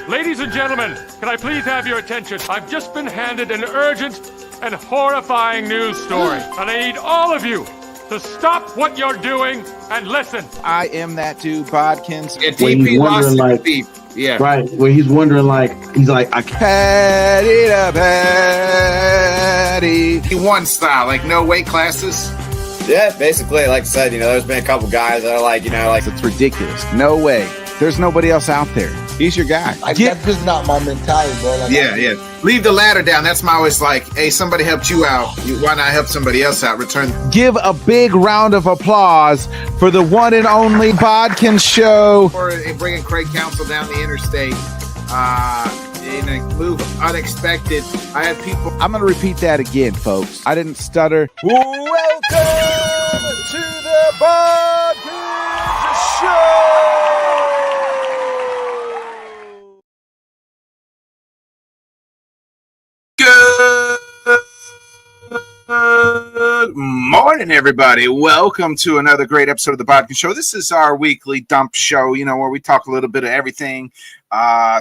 Ladies and gentlemen, can I please have your attention? I've just been handed an urgent and horrifying news story, and I need all of you to stop what you're doing and listen. I am that dude, Bodkins. Yeah, DP lost like, deep. Yeah. Right, where he's wondering he's like, I Patty to patty. He won style, like no weight classes. Yeah, basically, like I said, there's been a couple guys that are like, it's ridiculous. No way. There's nobody else out there. He's your guy. That's just not my mentality, bro. Like, Yeah. Leave the ladder down. That's my always like, hey, somebody helped you out. Why not help somebody else out? Return. Give a big round of applause for the one and only Bodkins Show. Or bringing Craig Counsell down the interstate in a move unexpected. I had people. I'm going to repeat that again, folks. I didn't stutter. Welcome to the Bodkins Show. Good morning, everybody. Welcome to another great episode of the Bodkins Show. This is our weekly dump show, where we talk a little bit of everything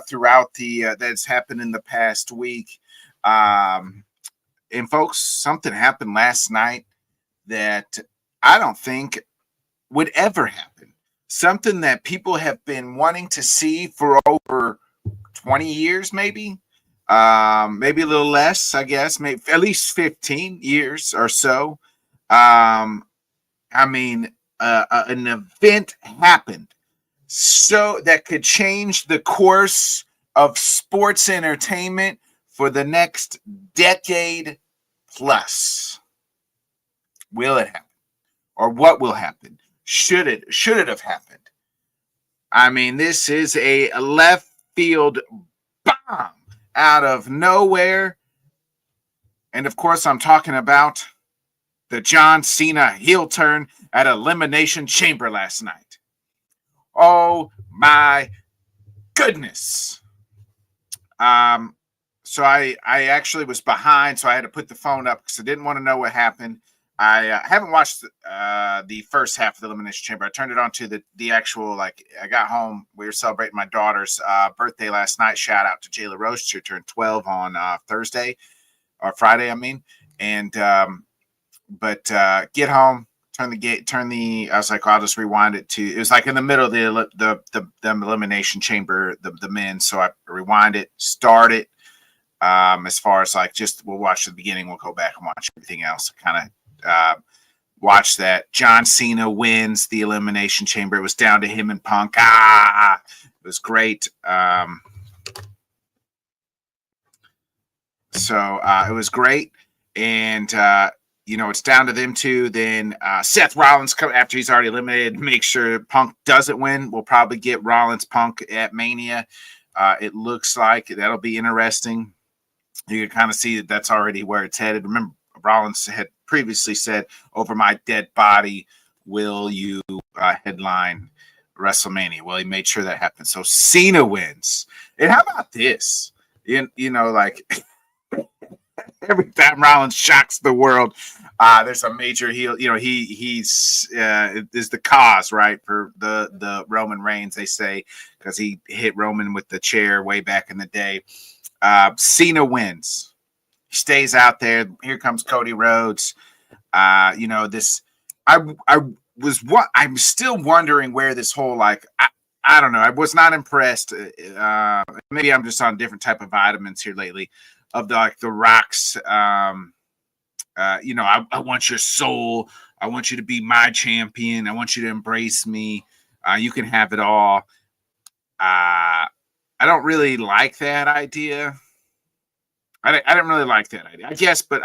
throughout the that's happened in the past week. And folks, something happened last night that I don't think would ever happen. Something that people have been wanting to see for over 20 years, maybe a little less, I guess, maybe at least 15 years or so. An event happened so that could change the course of sports entertainment for the next decade plus. Will it happen? Or what will happen? Should it have happened? This is a left field bomb out of nowhere. And of course, I'm talking about the John Cena heel turn at Elimination Chamber last night. Oh my goodness. So I actually was behind, so I had to put the phone up because I didn't want to know what happened. I haven't watched the first half of the Elimination Chamber. I turned it on to the actual, I got home. We were celebrating my daughter's birthday last night. Shout out to Jayla Rose. She turned 12 on Friday, And, get home, I was like, I'll just rewind it it was like in the middle of the Elimination Chamber, the men. So I rewind it, start it. As far as we'll watch the beginning, we'll go back and watch everything else. Kind of watch that. John Cena wins the Elimination Chamber. It was down to him and Punk. It was great. So it was great. And, it's down to them two. Then Seth Rollins, after he's already eliminated, make sure Punk doesn't win. We'll probably get Rollins Punk at Mania. It looks like that'll be interesting. You can kind of see that's already where it's headed. Remember, Rollins had previously said, over my dead body, will you headline WrestleMania? Well, he made sure that happened. So Cena wins. And how about this? Every time Rollins shocks the world, there's a major heel. He's is the cause, right, for the Roman Reigns, they say, because he hit Roman with the chair way back in the day. Cena wins. He stays out there. Here comes Cody Rhodes. I'm still wondering where this whole I don't know. I was not impressed. Maybe I'm just on different type of vitamins here lately. Of the Rock's, I want your soul. I want you to be my champion. I want you to embrace me. You can have it all. I don't really like that idea. I didn't really like that idea. I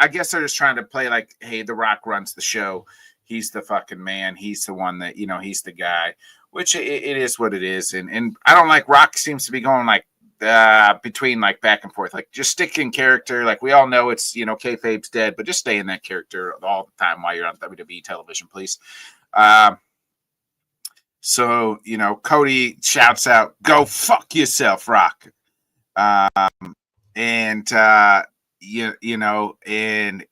guess they're just trying to play like, hey, The Rock runs the show. He's the fucking man. He's the one that, he's the guy, which it is what it is. And I don't like Rock seems to be going between back and forth, just stick in character. We all know it's, kayfabe's dead, but just stay in that character all the time while you're on WWE television, please. So, Cody shouts out, go fuck yourself, Rock. And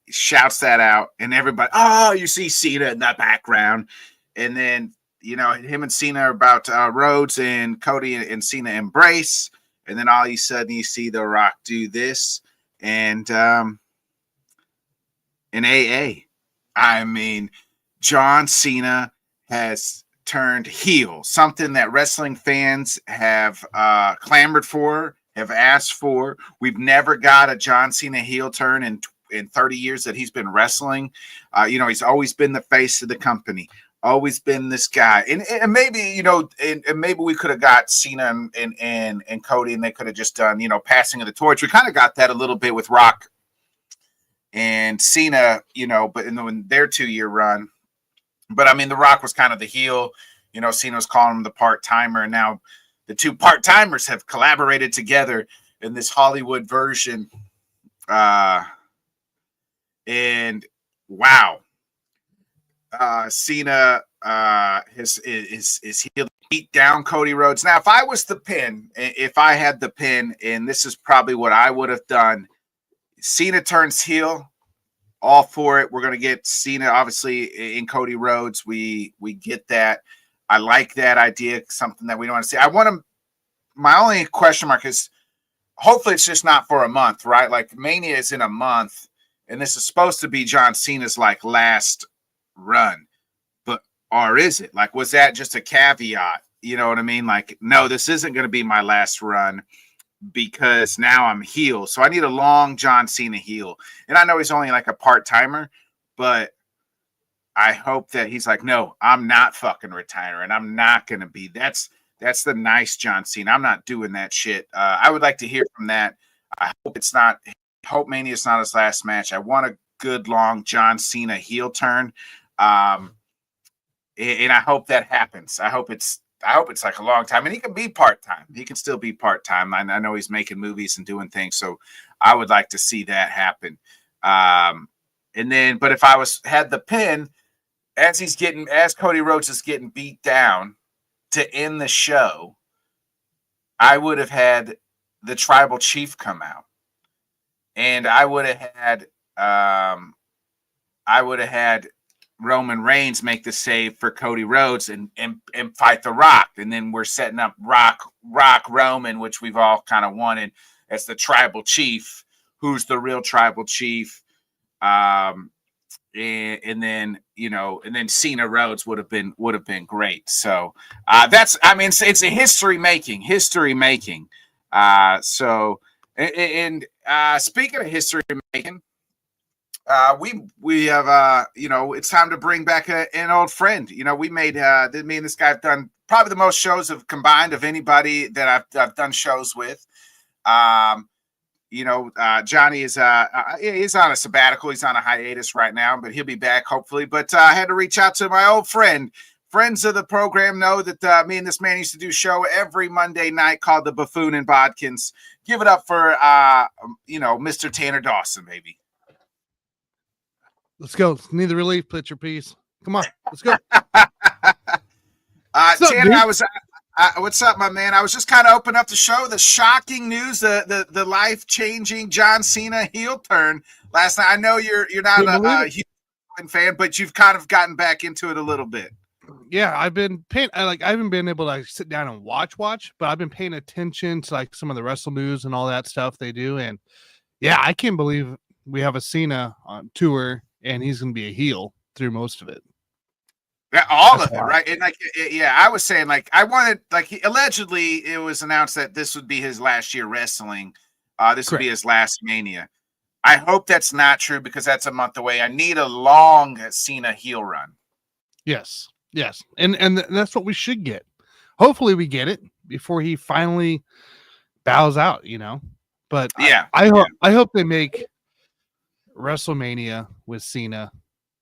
shouts that out, and everybody, you see Cena in the background. And then, him and Cena are about Rhodes, and Cody and Cena embrace. and then all of a sudden you see The Rock do this, and in AA, I mean, John Cena has turned heel, something that wrestling fans have clamored for, have asked for. We've never got a John Cena heel turn in 30 years that he's been wrestling. He's always been the face of the company, always been this guy. And maybe, and maybe we could have got Cena and Cody, and they could have just done, passing of the torch. We kind of got that a little bit with Rock and Cena, but in their 2-year run. But I mean, The Rock was kind of the heel. Cena was calling him the part-timer, and now the two part-timers have collaborated together in this Hollywood version. And wow, Cena is heel, beat down Cody Rhodes. Now, if I had the pin, and this is probably what I would have done, Cena turns heel. All for it. We're going to get Cena, obviously, in Cody Rhodes. We get that. I like that idea, something that we don't want to see. My only question mark is, hopefully it's just not for a month, right? Like, Mania is in a month, and this is supposed to be John Cena's, last run. Or is it? Was that just a caveat? You know what I mean? No, this isn't going to be my last run, because now I'm heel. So I need a long John Cena heel. And I know he's only a part-timer, but I hope that he's no, I'm not fucking retiring. I'm not going to be. That's the nice John Cena. I'm not doing that shit. I would like to hear from that. I hope Mania is not his last match. I want a good long John Cena heel turn. And I hope that happens. I hope it's a long time, and he can be part-time. He can still be part-time. I know he's making movies and doing things, so I would like to see that happen. But if I had the pin, as Cody Rhodes is getting beat down to end the show, I would have had the Tribal Chief come out, and I would have had Roman Reigns make the save for Cody Rhodes and fight The Rock. And then we're setting up Rock Roman, which we've all kind of wanted, as the Tribal Chief, who's the real Tribal Chief. And then Cena Rhodes would have been great. So it's a history making. Speaking of history making, we have it's time to bring back an old friend. We made me and this guy have done probably the most shows combined of anybody that I've done shows with. Johnny is he's on a sabbatical. He's on a hiatus right now, but he'll be back hopefully. But I had to reach out to my old friend. Friends of the program know that me and this man used to do a show every Monday night called The Buffoon and Bodkins. Give it up for Mr. Tanner Dawson, baby. Let's go. Need the relief picture, please. Come on, let's go. Tanner, what's up, my man? I was just kind of opening up the show. The shocking news, the life-changing John Cena heel turn last night. I know you're not a huge fan, but you've kind of gotten back into it a little bit. Yeah, I've been paying. I haven't been able to sit down and watch, but I've been paying attention to some of the wrestle news and all that stuff they do. And yeah, I can't believe we have a Cena on tour, and he's going to be a heel through most of it. Yeah, all of it, right? And I was saying, I wanted, allegedly, it was announced that this would be his last year wrestling. This would be his last Mania. I hope that's not true, because that's a month away. I need a long Cena heel run. Yes, and that's what we should get. Hopefully, we get it before he finally bows out. But yeah, I hope they make WrestleMania with Cena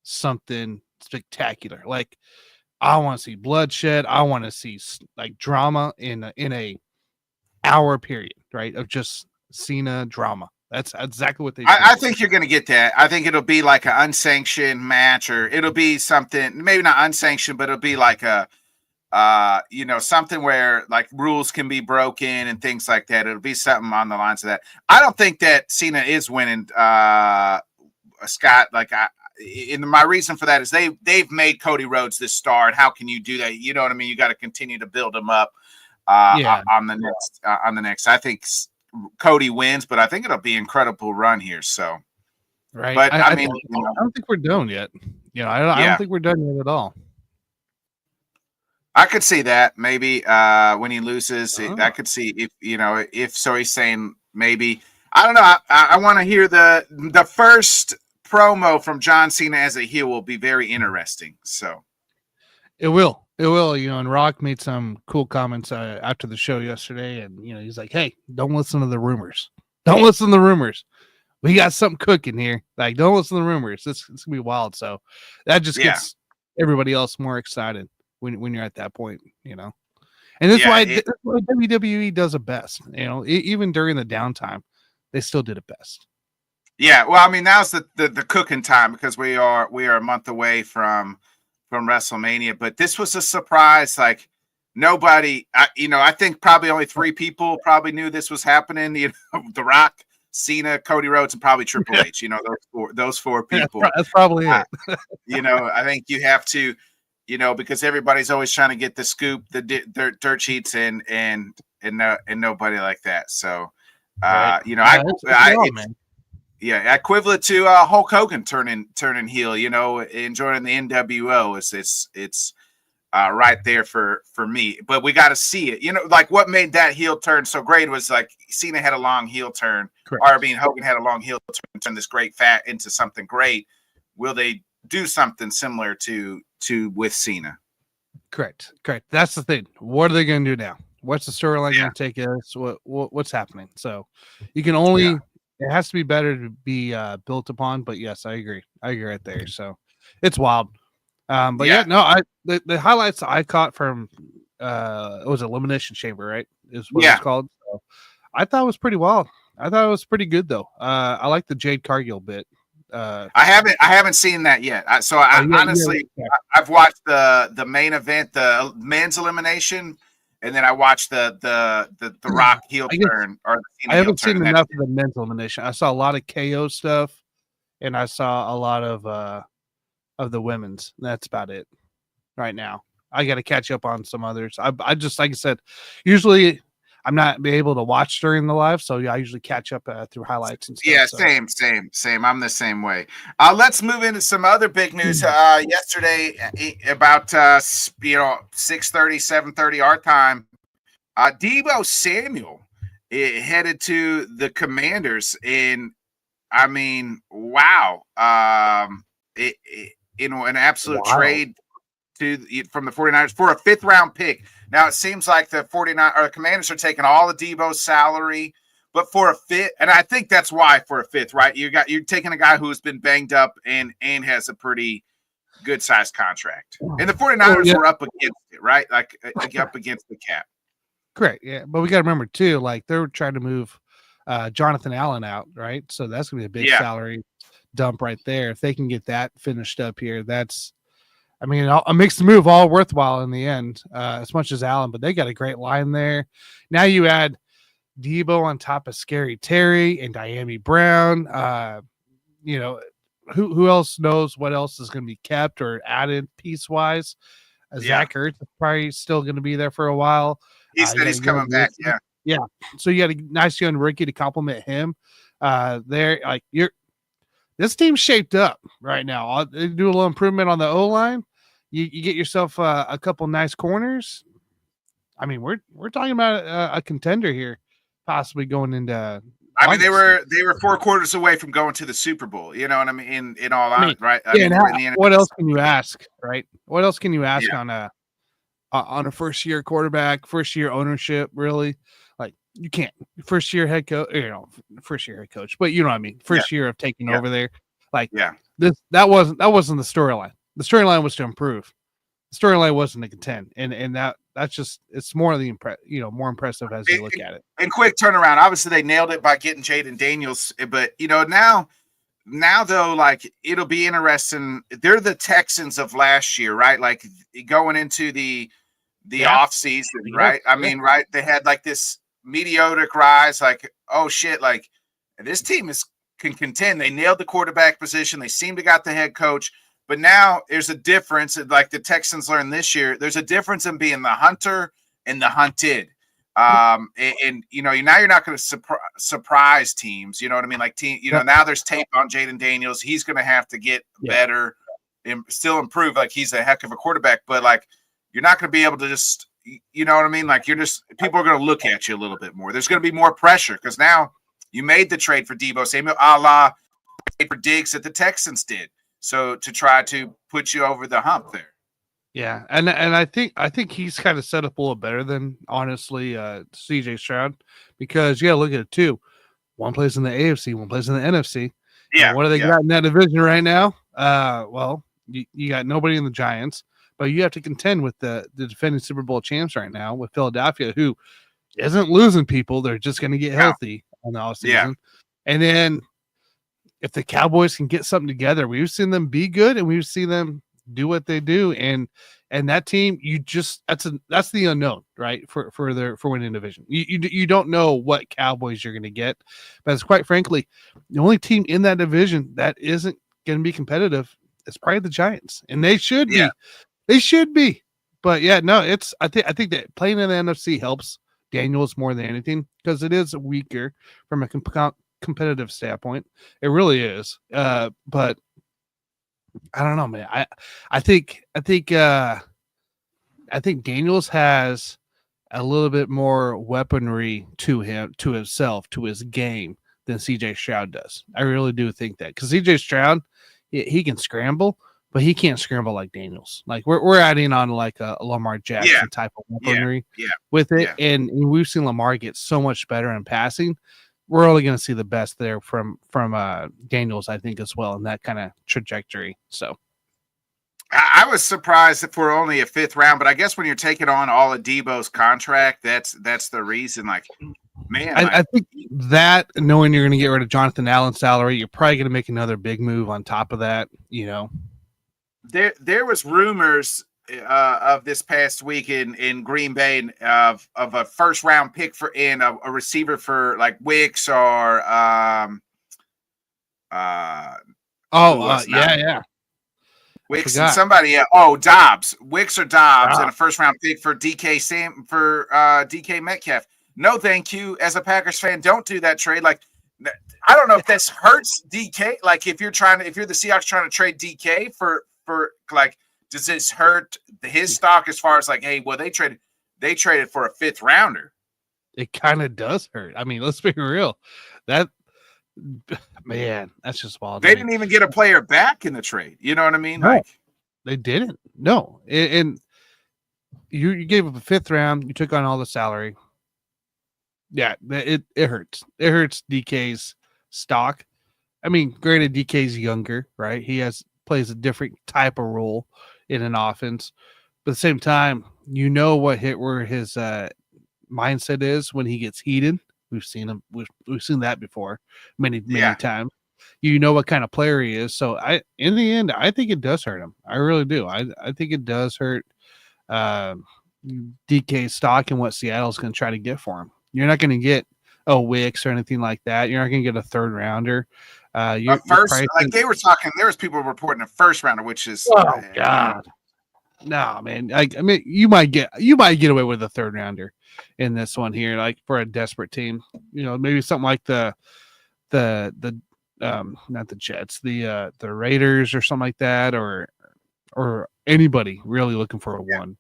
something spectacular. I want to see bloodshed. I want to see drama in a hour period, right? Of just Cena drama. That's exactly what they. I think you're going to get that. I think it'll be like an unsanctioned match, or it'll be something maybe not unsanctioned, but it'll be like a something where rules can be broken and things like that. It'll be something on the lines of that. I don't think that Cena is winning, Scott. My reason for that is they've made Cody Rhodes this star, and how can you do that? You know what I mean? You got to continue to build him up. on the next. I think Cody wins, but I think it'll be an incredible run here. So, right. But I mean, don't think we're done yet. I don't think we're done yet at all. I could see that maybe when he loses. I could see if so. He's saying maybe. I don't know. I want to hear the first promo from John Cena as a heel will be very interesting. So it will. And Rock made some cool comments after the show yesterday, and he's like, "Hey, don't listen to the rumors. Don't listen to the rumors. We got something cooking here. Like, don't listen to the rumors. It's gonna be wild." So that just gets everybody else more excited when you're at that point, And that's why WWE does it best. Even during the downtime, they still did it best. Yeah, well, I mean, now's the cooking time because we are a month away from WrestleMania. But this was a surprise. Like nobody, I think probably only 3 people probably knew this was happening. The Rock, Cena, Cody Rhodes, and probably Triple H. Those 4 people. That's probably it. I think you have to, because everybody's always trying to get the scoop, the dirt sheets, and nobody like that. So, equivalent to Hulk Hogan turning heel, and joining the NWO. It's right there for me. But we got to see it. Like what made that heel turn so great was like Cena had a long heel turn, Hogan had a long heel turn this great fat into something great. Will they do something similar to with Cena? Correct. That's the thing. What are they going to do now? What's the storyline going to take us? What's happening? So you can only it has to be better to be built upon. But yes, I agree right there. So it's wild. The highlights I caught from it was Elimination Chamber, right? Is what it's called. So I thought it was pretty wild. I thought it was pretty good though. I like the Jade Cargill bit. I haven't seen that yet. Honestly, I've watched the main event, the men's elimination, and then I watched the Rock heel turn. I haven't seen enough of the men's elimination. I saw a lot of KO stuff, and I saw a lot of the women's. That's about it right now. I got to catch up on some others. I just, like I said, usually I'm not be able to watch during the live, so I usually catch up through highlights and stuff. Yeah, same. I'm the same way. Let's move into some other big news. Yesterday, about 6:30, 7:30 our time, Deebo Samuel headed to the Commanders, and I mean, wow, an absolute trade from the 49ers for a 5th round pick. Now it seems like the Commanders are taking all of Deebo's salary, but for a 5th, and I think that's why for a 5th, right? You're taking a guy who's been banged up and has a pretty good sized contract. And the 49ers were up against it, right? Like up against the cap. Correct. Yeah. But we got to remember too, like they're trying to move Jonathan Allen out, right? So that's gonna be a big salary dump right there. If they can get that finished up here, that's a mixed move, all worthwhile in the end, as much as Allen, but they got a great line there. Now you add Deebo on top of Scary Terry and Diami Brown. Who else knows what else is going to be kept or added piece-wise? Zach Ertz is probably still going to be there for a while. He said he's coming back, Yeah. So you got a nice young rookie to complement him. This team's shaped up right now. I'll do a little improvement on the O-line. You get yourself a couple nice corners. I mean, we're talking about a contender here, possibly going into. I mean, they were 4 quarters away from going to the Super Bowl. You know what I mean? In all honesty, right? What else can you ask, right? What else can you ask on a first year quarterback, first year ownership? Really, like you can't first year head coach, but you know what I mean. First year of taking over there, that wasn't the storyline. The storyline was to improve. The storyline wasn't to contend, and that's just it's more more impressive as you look at it. And quick turnaround. Obviously, they nailed it by getting Jaden Daniels, but now though, like it'll be interesting. They're the Texans of last year, right? Like going into the off season, right? I mean, right? They had like this mediocre rise, like oh shit, like this team can contend. They nailed the quarterback position. They seem to got the head coach. But now there's a difference, like the Texans learned this year. There's a difference in being the hunter and the hunted. And you know, now you're not going to surprise teams. You know what I mean? Like now there's tape on Jaden Daniels. He's going to have to get better and still improve. Like he's a heck of a quarterback, but like you're not going to be able to just, you know what I mean? Like people are going to look at you a little bit more. There's going to be more pressure because now you made the trade for Deebo Samuel, a la for Diggs that the Texans did. So to try to put you over the hump there. Yeah, and I think he's kind of set up a little better than honestly CJ Stroud because look at it too. One plays in the AFC, one plays in the NFC. Yeah, and what do they got in that division right now? Well, you got nobody in the Giants, but you have to contend with the defending Super Bowl champs right now with Philadelphia, who isn't losing people. They're just going to get healthy on the offseason. Yeah. And then if the Cowboys can get something together, we've seen them be good and we've seen them do what they do, and that team, that's the unknown, right? For winning division, you don't know what Cowboys you're going to get, but it's quite frankly, the only team in that division that isn't going to be competitive is probably the Giants, and they should be, but I think that playing in the NFC helps Daniels more than anything because it is weaker from a competitive standpoint. It really is, but. I don't know, man. I think Daniels has a little bit more weaponry to himself, to his game than CJ Stroud does. I really do think that because CJ Stroud, he can scramble, but he can't scramble like Daniels. Like we're adding on like a Lamar Jackson type of weaponry with it, and we've seen Lamar get so much better in passing. We're only going to see the best there from Daniels, I think, as well, in that kind of trajectory. So, I was surprised for only a 5th round, but I guess when you're taking on all of Deebo's contract, that's the reason. Like, man, I think that knowing you're going to get rid of Jonathan Allen's salary, you're probably going to make another big move on top of that. You know, there was rumors of this past week in Green Bay of a 1st round pick for a receiver for like Wicks or Wicks and somebody Dobbs, Wicks or Dobbs, and a 1st round pick for DK Metcalf. No, thank you. As a Packers fan, don't do that trade. Like, I don't know if this hurts DK. Like, if you're the Seahawks trying to trade DK for like. Does this hurt his stock as far as like, hey, well, they traded for a 5th rounder? It kind of does hurt. I mean, let's be real. That man, that's just wild. They didn't even get a player back in the trade. You know what I mean? No, like they didn't. No, and you gave up a 5th round. You took on all the salary. Yeah, it hurts. It hurts DK's stock. I mean, granted, DK's younger, right? He plays a different type of role in an offense, but at the same time, you know where his mindset is when he gets heated. We've seen seen that before many times. You know what kind of player he is. So in the end, I think it does hurt him. I really do. I think it does hurt DK's stock and what Seattle's going to try to get for him. You're not going to get Wicks or anything like that. You're not going to get a 3rd rounder. Like they were talking, there was people reporting a 1st rounder, which is God. No, man. I mean, you might get away with a 3rd rounder in this one here, like for a desperate team. You know, maybe something like the not the Jets, the Raiders or something like that, or anybody really looking for a 1.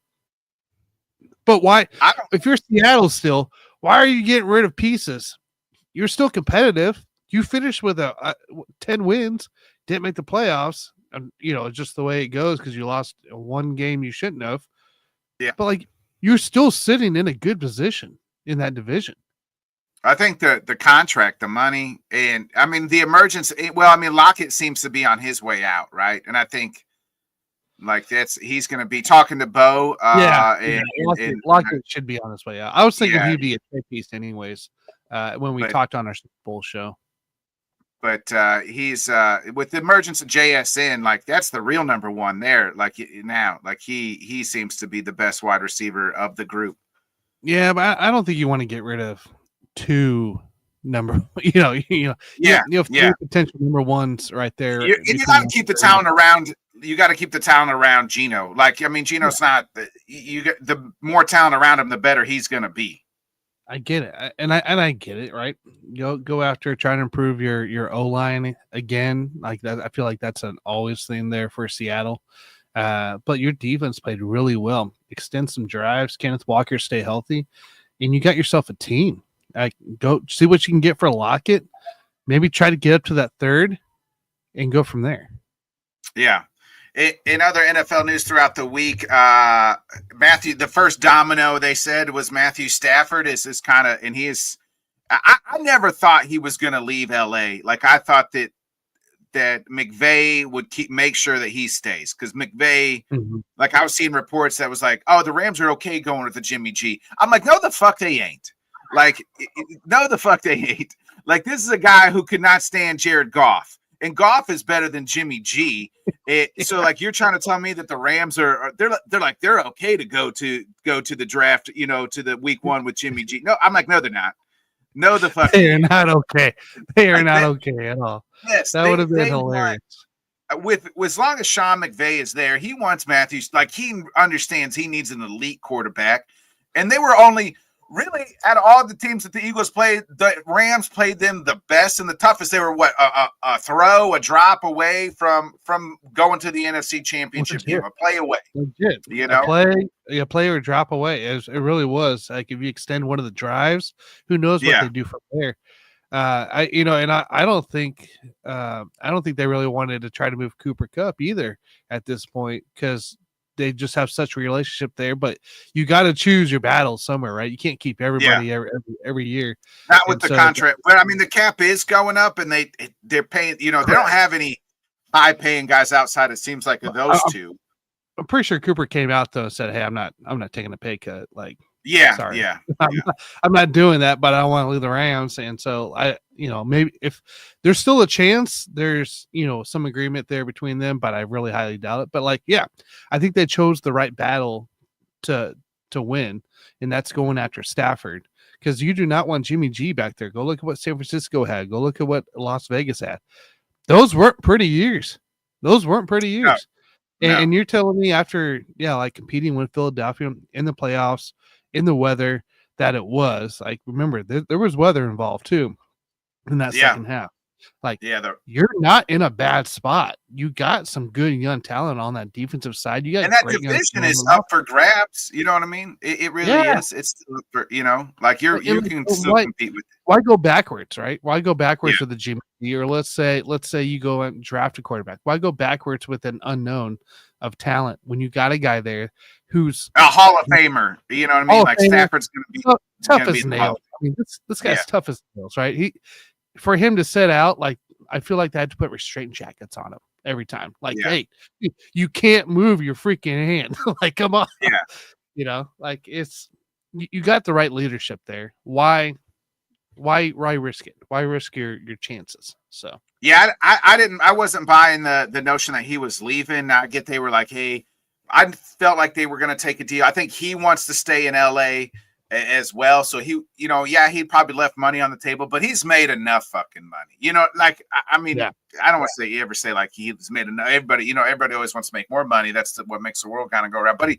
But why? If you're Seattle still, why are you getting rid of pieces? You're still competitive. You finished with 10 wins, didn't make the playoffs, and just the way it goes because you lost 1 game you shouldn't have. Yeah, but like you're still sitting in a good position in that division. I think the contract, the money, and I mean the emergence. Well, I mean Lockett seems to be on his way out, right? And I think like he's going to be talking to Bo. Lockett should be on his way out. I was thinking he'd be a trade piece anyways. When we talked on our Super Bowl show. But he's with the emergence of JSN, like that's the real number 1 there. Like now, like he seems to be the best wide receiver of the group. Yeah, but I don't think you want to get rid of 2 number. You have 3 potential number 1s right there. You got to keep the talent around. You got to keep the talent around Geno. Like I mean, Geno's not. You get the more talent around him, the better he's going to be. I get it, I get it. Right, go after trying to improve your O line again, like that. I feel like that's an always thing there for Seattle. But your defense played really well. Extend some drives. Kenneth Walker stay healthy, and you got yourself a team. Go see what you can get for Lockett. Maybe try to get up to that third, and go from there. Yeah. In other NFL news throughout the week, Matthew, the first domino they said was Matthew Stafford is kind of, and he is. I never thought he was going to leave LA. Like I thought that McVay would make sure that he stays because McVay, like I was seeing reports that was like, oh, the Rams are okay going with the Jimmy G. I'm like, no, the fuck they ain't. Like, no, the fuck they ain't. Like this is a guy who could not stand Jared Goff. And Goff is better than Jimmy G. So like you're trying to tell me that the Rams they're okay to go to the draft, to the week 1 with Jimmy G. No, I'm like, no, they're not. No, the fuck they are not okay. They are not okay at all. Yes, that would have been hilarious. With as long as Sean McVay is there, he wants Matthews. Like he understands he needs an elite quarterback, and they were only. Really, out of all the teams that the Eagles played, the Rams played them the best and the toughest. They were a throw, a drop away from going to the NFC Championship game, a play away. Legit, a play or drop away. It really was. Like if you extend one of the drives, who knows what they do from there. I don't think they really wanted to try to move Cooper Kupp either at this point because. They just have such a relationship there, but you got to choose your battles somewhere, right? You can't keep everybody every year. Not with the contract, but I mean the cap is going up, and they're paying. They don't have any high paying guys outside. It seems like of those two. I'm pretty sure Cooper came out though and said, "Hey, I'm not taking a pay cut." Like, sorry, I'm not doing that, but I don't want to leave the Rams, and so maybe if there's still a chance, there's some agreement there between them, but I really highly doubt it. But I think they chose the right battle to win, and that's going after Stafford because you do not want Jimmy G back there. Go look at what San Francisco had. Go look at what Las Vegas had. Those weren't pretty years. No. And you're telling me after competing with Philadelphia in the playoffs, in the weather, that it was like remember there was weather involved too. In that second half, you're not in a bad spot. You got some good young talent on that defensive side. You got that division is up for grabs. You know what I mean? It really is. It's still up for, you can still compete with it. Why go backwards, right? Why go backwards with the Jimmy G? Or let's say you go and draft a quarterback. Why go backwards with an unknown of talent when you got a guy there who's a Hall of Famer? You know what I mean? Like Stafford's going to be tough as nails. I mean, this guy's tough as nails, right? For him to sit out, I feel like they had to put restraint jackets on him every time. Hey, you can't move your freaking hand. Come on. Yeah. It's you got the right leadership there. Why risk it? Why risk your chances? So I wasn't buying the notion that he was leaving. I get they were like, hey, I felt like they were going to take a deal. I think he wants to stay in LA as well. So he probably left money on the table, but he's made enough fucking money. I mean, I don't want to say like he's made enough. Everybody always wants to make more money. That's what makes the world kind of go around. But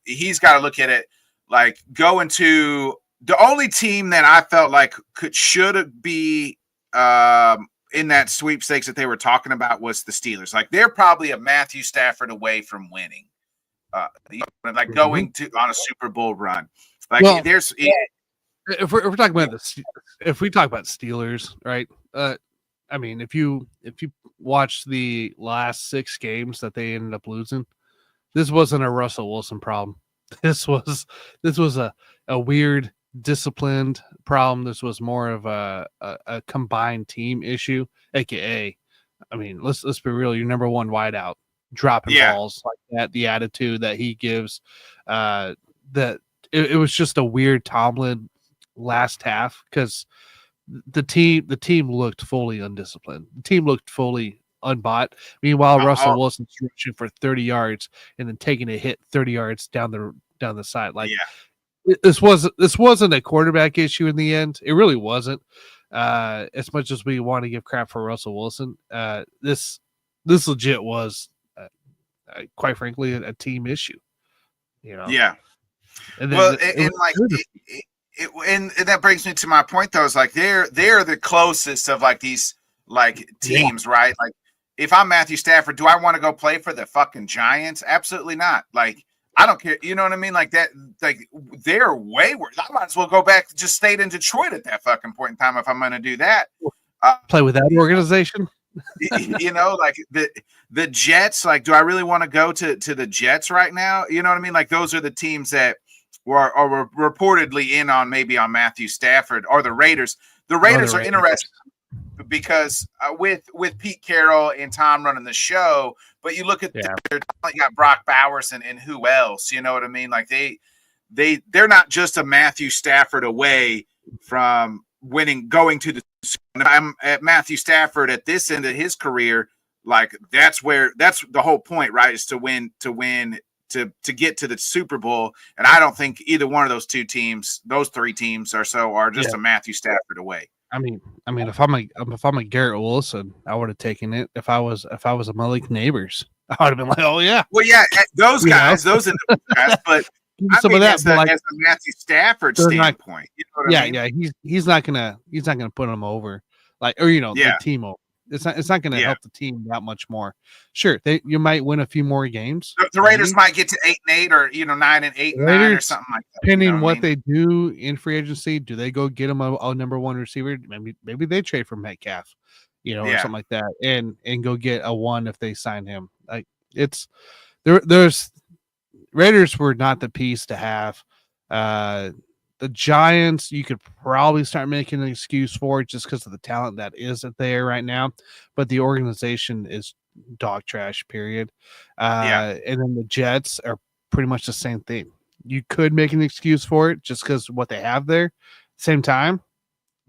he's got to look at it like going to the only team that I felt like should be in that sweepstakes that they were talking about was the Steelers. Like they're probably a Matthew Stafford away from winning, going to on a Super Bowl run. If we're talking about if we talk about Steelers, right? I mean, if you watch the last 6 games that they ended up losing, this wasn't a Russell Wilson problem. This was a weird disciplined problem. This was more of a combined team issue, aka, I mean, let's be real. Your number one wideout dropping balls like that, the attitude that he gives, it was just a weird Tomlin last half because the team looked fully undisciplined. The team looked fully unbought. Meanwhile, Russell Wilson's reaching for 30 yards and then taking a hit 30 yards down the side. This wasn't a quarterback issue in the end. It really wasn't. As much as we want to give crap for Russell Wilson, this legit was, quite frankly, a team issue. Yeah. And then and that brings me to my point though. Is like they're the closest of like these like teams, right? Like if I'm Matthew Stafford, do I want to go play for the fucking Giants? Absolutely not. Like I don't care. You know what I mean? Like that. Like they're way worse. I might as well go back just stayed in Detroit at that fucking point in time if I'm going to do that. Play with that organization. You know, like the Jets. Like, do I really want to go to the Jets right now? You know what I mean? Like those are the teams that were reportedly in on maybe on Matthew Stafford or the Raiders. The Raiders are interesting because with Pete Carroll and Tom running the show, but you look at you got Brock Bowers and who else? You know what I mean? Like they're not just a Matthew Stafford away from going to the. I'm at Matthew Stafford at this end of his career. Like that's the whole point, right? Is to win to get to the Super Bowl. And I don't think either one of those three teams are just a Matthew Stafford away. I mean, if I'm a Garrett Wilson, I would have taken it. If I was a Malik Neighbors, I would have been like, oh yeah. Well, yeah, those guys, those guys, but some of that as a Matthew Stafford standpoint, you know what I mean? He's not gonna put them over, like, or the team over. It's not going to help the team that much more. Sure, you might win a few more games. The Raiders might get to 8-8 or 9-8, 9 or something like that. Depending what they do in free agency, do they go get them a number one receiver? Maybe they trade for Metcalf, or something like that, and go get a one if they sign him. Like there's Raiders were not the piece to have. The Giants, you could probably start making an excuse for it just because of the talent that isn't there right now. But the organization is dog trash, period. And then the Jets are pretty much the same thing. You could make an excuse for it just because what they have there. Same time,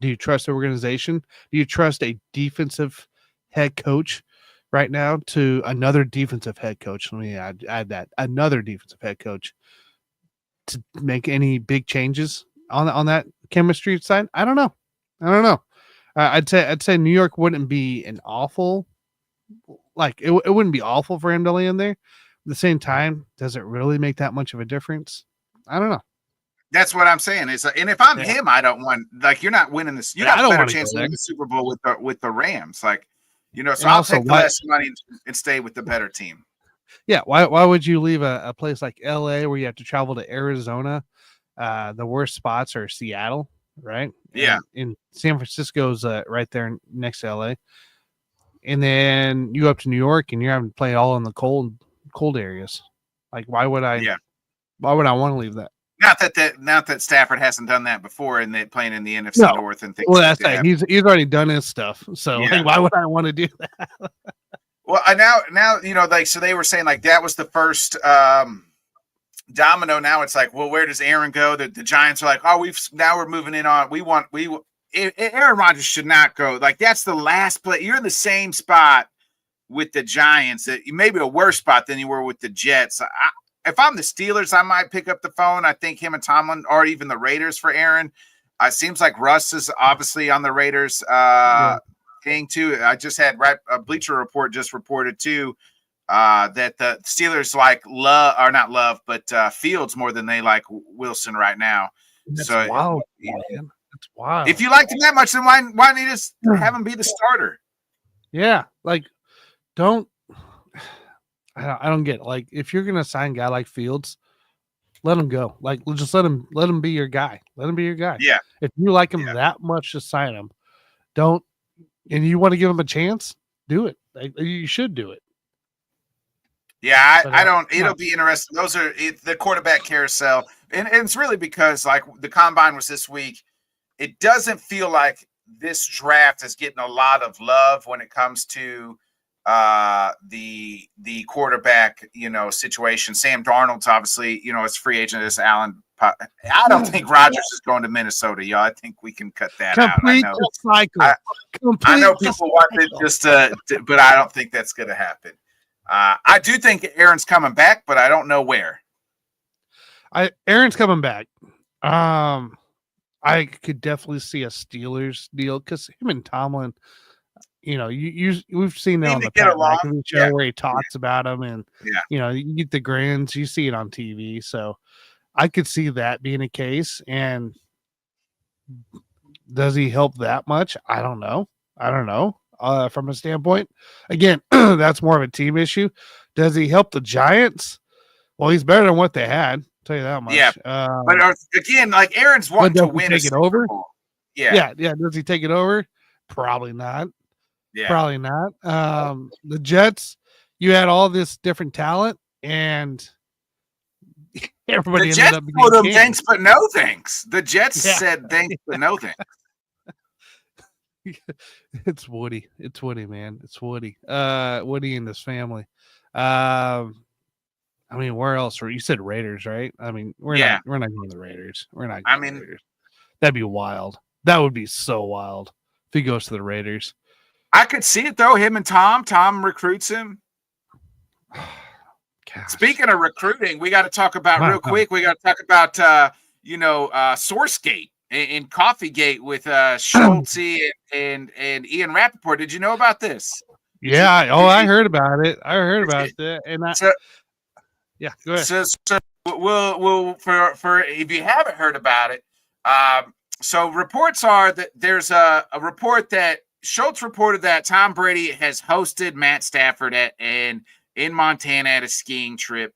do you trust the organization? Do you trust a defensive head coach right now to another defensive head coach? Let me add that. Another defensive head coach to make any big changes on that chemistry side? I don't know. I'd say New York wouldn't be an awful, like it wouldn't be awful for him to land there. At the same time, does it really make that much of a difference? I don't know. That's what I'm saying. And if I'm him, I don't want, like, you're not winning this. You got a better chance to win the Super Bowl with the Rams, like, so I'll take less money and stay with the better team. Yeah, why would you leave a place like LA where you have to travel to Arizona? The worst spots are Seattle, right? Yeah. And San Francisco's right there next to LA. And then you go up to New York and you're having to play all in the cold areas. Like why would I want to leave that? Not that Stafford hasn't done that before and that playing in the NFC North and things like that. He's already done his stuff. So like, why would I want to do that? Well, now like, so they were saying like that was the first domino. Now it's like, well, where does Aaron go? The Giants are like, oh, we're moving in on. Aaron Rodgers should not go. Like that's the last play. You're in the same spot with the Giants. That maybe a worse spot than you were with the Jets. If I'm the Steelers, I might pick up the phone. I think him and Tomlin, or even the Raiders for Aaron. It seems like Russ is obviously on the Raiders. Thing too. I just had a Bleacher Report just reported too that the Steelers not love, but Fields more than they like Wilson right now. That's wild, man. That's wild. If you liked him that much, then why don't you just have him be the starter? Yeah, like I don't get it. Like if you're gonna sign a guy like Fields, let him go. Like just let him be your guy. Let him be your guy. Yeah. If you like him that much, just sign him. Don't. And you want to give him a chance, do it. You should do it. Yeah, I don't. It'll be interesting. Those are the quarterback carousel, and it's really because like the combine was this week. It doesn't feel like this draft is getting a lot of love when it comes to the quarterback situation. Sam Darnold's obviously is free agent as Allen. I don't think Rodgers is going to Minnesota, y'all. I think we can cut that out. I know people want it just but I don't think that's going to happen. I do think Aaron's coming back, but I don't know where. Aaron's coming back. I could definitely see a Steelers deal because him and Tomlin, we've seen that on the Pat McAfee show where he talks about him, and you get the grins, you see it on TV, so I could see that being a case. And Does he help that much? I don't know. From a standpoint, again, that's more of a team issue. Does he help the Giants? Well, he's better than what they had. I'll tell you that much. Yeah, but again, like Aaron's wanting to win a Super Bowl. Yeah. Does he take it over? Probably not. Yeah. Probably not. The Jets, you had all this different talent, and everybody the Jets ended up told him being thanks, but no thanks. The Jets said thanks, but no thanks. It's Woody. It's Woody, man. It's Woody. Woody and his family. I mean, where else? You said Raiders, right? I mean, we're not going to the Raiders. We're not. The Raiders. That'd be wild. That would be so wild if he goes to the Raiders. I could see it though. Him and Tom recruits him. Speaking of recruiting, we got to talk about real quick. We got to talk about SourceGate and CoffeeGate with Schultz and Ian Rappaport. Did you know about this? Yeah. I heard about it. I heard about that. And yeah, go ahead. So we'll for if you haven't heard about it, so reports are that there's a report that Schultz reported that Tom Brady has hosted Matt Stafford in Montana at a skiing trip.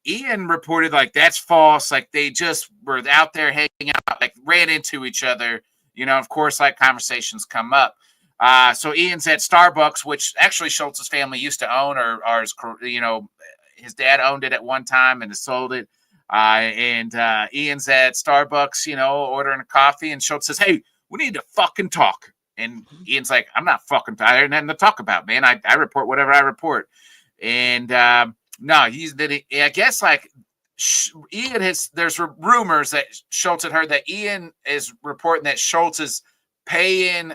Ian reported like that's false. Like they just were out there hanging out, like ran into each other. Of course, like conversations come up. So Ian's at Starbucks, which actually Schultz's family used to own, or his dad owned it at one time and has sold it. And Ian's at Starbucks, ordering a coffee, and Schultz says, "Hey, we need to fucking talk." And Ian's like, "I'm not fucking tired. Nothing to talk about, man. I report whatever I report." And no, I guess like Ian has. There's rumors that Schultz had heard that Ian is reporting that Schultz is paying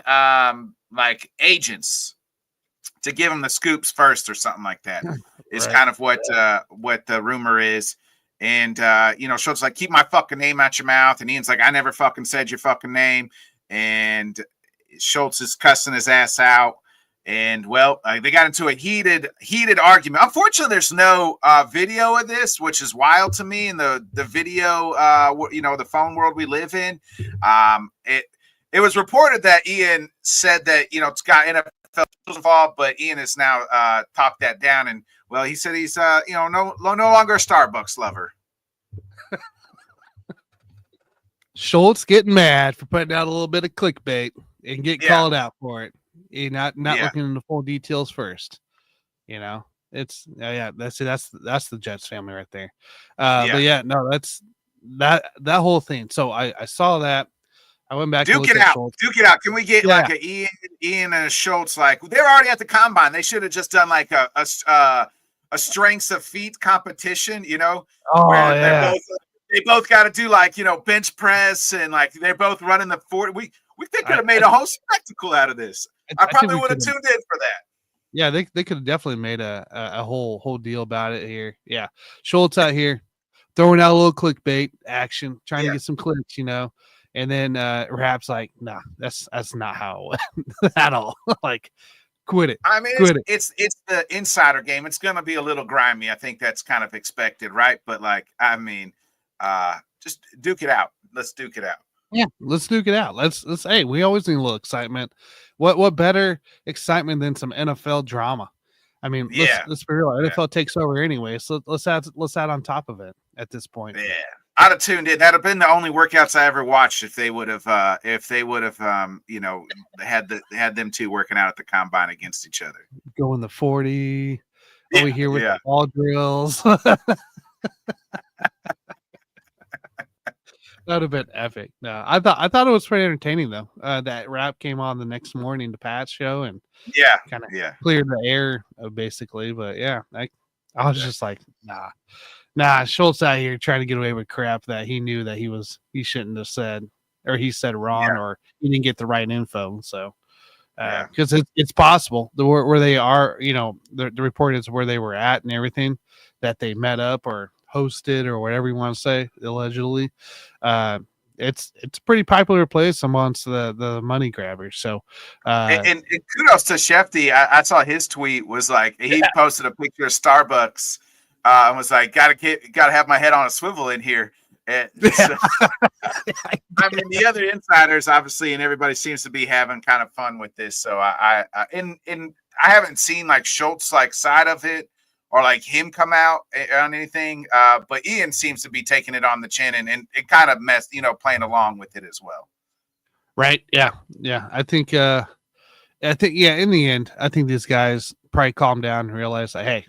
like agents to give him the scoops first or something like that. Is kind of what the rumor is. And Schultz like, keep my fucking name out your mouth. And Ian's like, I never fucking said your fucking name. And Schultz is cussing his ass out. And well, they got into a heated argument. Unfortunately, there's no video of this, which is wild to me. In the video, the phone world we live in, it was reported that Ian said that it's got NFL involved, but Ian has now talked that down. And well, he said he's no longer a Starbucks lover. Schultz getting mad for putting out a little bit of clickbait and get called out for it. Not looking into full details first. It's that's the Jets family right there. But yeah, no, that's that whole thing. So I saw that. I went back. Duke it out. Can we get like a Ian and a Schultz? Like they're already at the combine. They should have just done like a strengths of feet competition. Where they both got to do like bench press and like they're both running the 40. We could have made a whole spectacle out of this. I probably would have tuned in for that. Yeah, they could have definitely made a whole deal about it here. Yeah, Schultz out here throwing out a little clickbait action, trying to get some clicks, and then Rapp's like, nah, that's not how it went at all. Like, quit it. I mean, it's the insider game. It's gonna be a little grimy. I think that's kind of expected, right? But like, I mean, just duke it out. Let's duke it out. Yeah, let's duke it out. Let's hey, we always need a little excitement. What better excitement than some NFL drama? I mean, let's be real. NFL takes over anyway, so let's add on top of it at this point. Yeah, I'd have tuned in. That'd have been the only workouts I ever watched if they would have had them two working out at the combine against each other. Going the 40 over here with the ball drills. That would have been epic. No, I thought it was pretty entertaining though. That Rap came on the next morning to Pat's show and kind of cleared the air basically. But yeah, I was just like, nah, Schultz out here trying to get away with crap that he knew that he shouldn't have said, or he said wrong, or he didn't get the right info. So because it's possible where they are, the report is where they were at and everything, that they met up or hosted or whatever you want to say, allegedly. It's a pretty popular place amongst the money grabbers. So and kudos to Shefty. I saw his tweet was like he posted a picture of Starbucks and was like, gotta have my head on a swivel in here. And so, I mean, the other insiders, obviously, and everybody seems to be having kind of fun with this. So I haven't seen like Schultz like side of it or like him come out on anything. But Ian seems to be taking it on the chin and it kind of messed, playing along with it as well. Right. Yeah. Yeah. I think, yeah, in the end, I think these guys probably calm down and realize like, hey,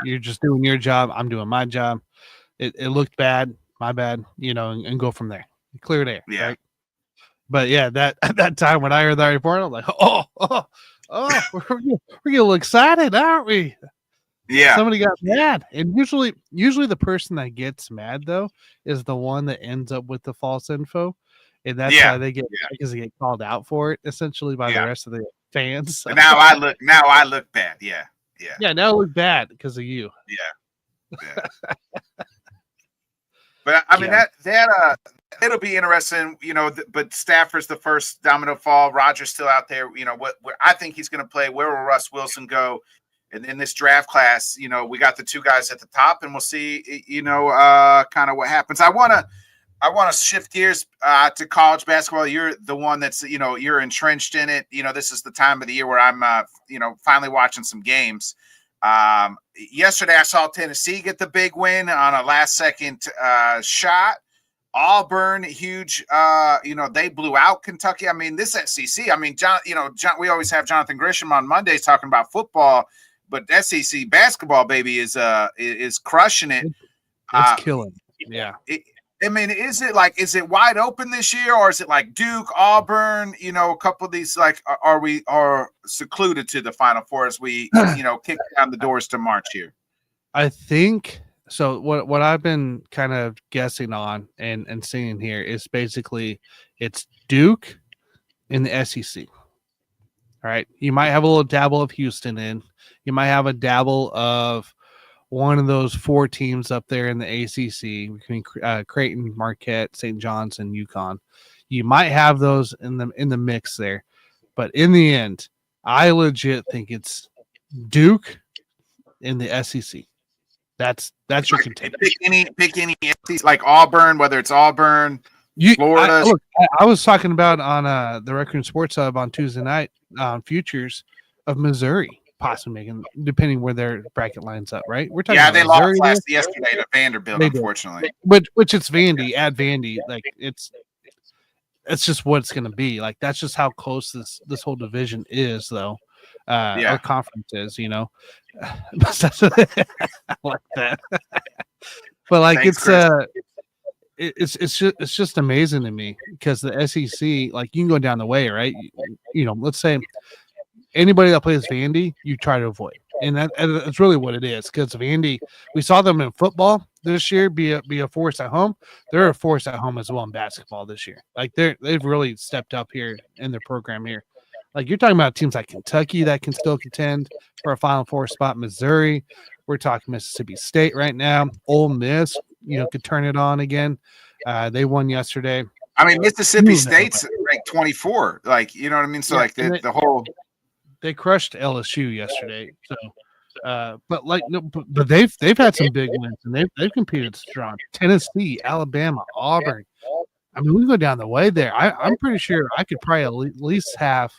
you're just doing your job. I'm doing my job. It looked bad, my bad, and go from there. Clear it air. Yeah. Right. But yeah, at that time when I heard that report, I'm like, we're getting a little excited, aren't we? Yeah. Somebody got mad. And usually the person that gets mad though is the one that ends up with the false info. And that's why they get because they get called out for it essentially by the rest of the fans. And now I look bad. Yeah. Yeah. Yeah, now it look bad because of you. Yeah. But I mean that it'll be interesting, but Stafford's the first domino fall. Rodgers still out there. What I think he's going to play. Where will Russ Wilson go? And in this draft class, we got the two guys at the top, and we'll see, kind of what happens. I want to shift gears to college basketball. You're the one that's, you're entrenched in it. This is the time of the year where I'm, finally watching some games. Yesterday I saw Tennessee get the big win on a last second shot. Auburn, huge, they blew out Kentucky. I mean, this SEC, John, we always have Jonathan Grisham on Mondays talking about football, but SEC basketball, baby, is crushing it. It's killing. Yeah. Is it wide open this year, or is it like Duke, Auburn, a couple of these, like, are we secluded to the Final Four as we, kick down the doors to March here? I think so. What I've been kind of guessing on and seeing here is basically it's Duke in the SEC. All right. You might have a little dabble of Houston in. You might have a dabble of one of those four teams up there in the ACC between Creighton, Marquette, St. John's, and UConn. You might have those in the mix there, but in the end, I legit think it's Duke in the SEC. That's your contender. Pick any SEC, like Auburn, whether it's Auburn, Florida. I was talking about on the Raccoon Sports Hub on Tuesday night futures of Missouri. Possibly making, depending where their bracket lines up, right? We're talking. Yeah, they Missouri lost yesterday to Vanderbilt, unfortunately. Which it's Vandy at Vandy. Like it's just what it's going to be. Like that's just how close this whole division is, though. Our conference is, I like that. But like it's just amazing to me because the SEC, like you can go down the way, right? Let's say. Anybody that plays Vandy, you try to avoid, and that's really what it is. Because Vandy, we saw them in football this year be a force at home. They're a force at home as well in basketball this year. Like they've really stepped up here in their program here. Like you're talking about teams like Kentucky that can still contend for a Final Four spot. Missouri, we're talking Mississippi State right now. Ole Miss, could turn it on again. They won yesterday. I mean, Mississippi State's ranked 24. Like, you know what I mean? So like the whole. They crushed LSU yesterday. So, but they've had some big wins and they've competed strong. Tennessee, Alabama, Auburn. I mean, we go down the way there. I'm pretty sure I could probably at least have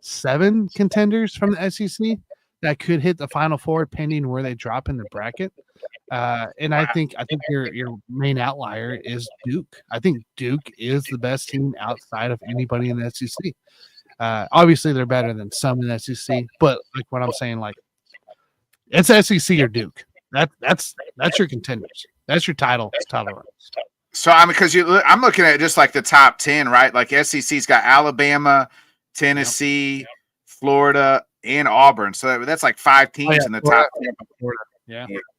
7 contenders from the SEC that could hit the Final Four, pending where they drop in the bracket. And I think your main outlier is Duke. I think Duke is the best team outside of anybody in the SEC. Obviously, they're better than some in the SEC, but like what I'm saying, like it's SEC or Duke. That's your contenders. That's your title run. So because I'm looking at just like the top 10, right? Like SEC's got Alabama, Tennessee, Florida, and Auburn. So that's like 5 teams in the top 10. Florida.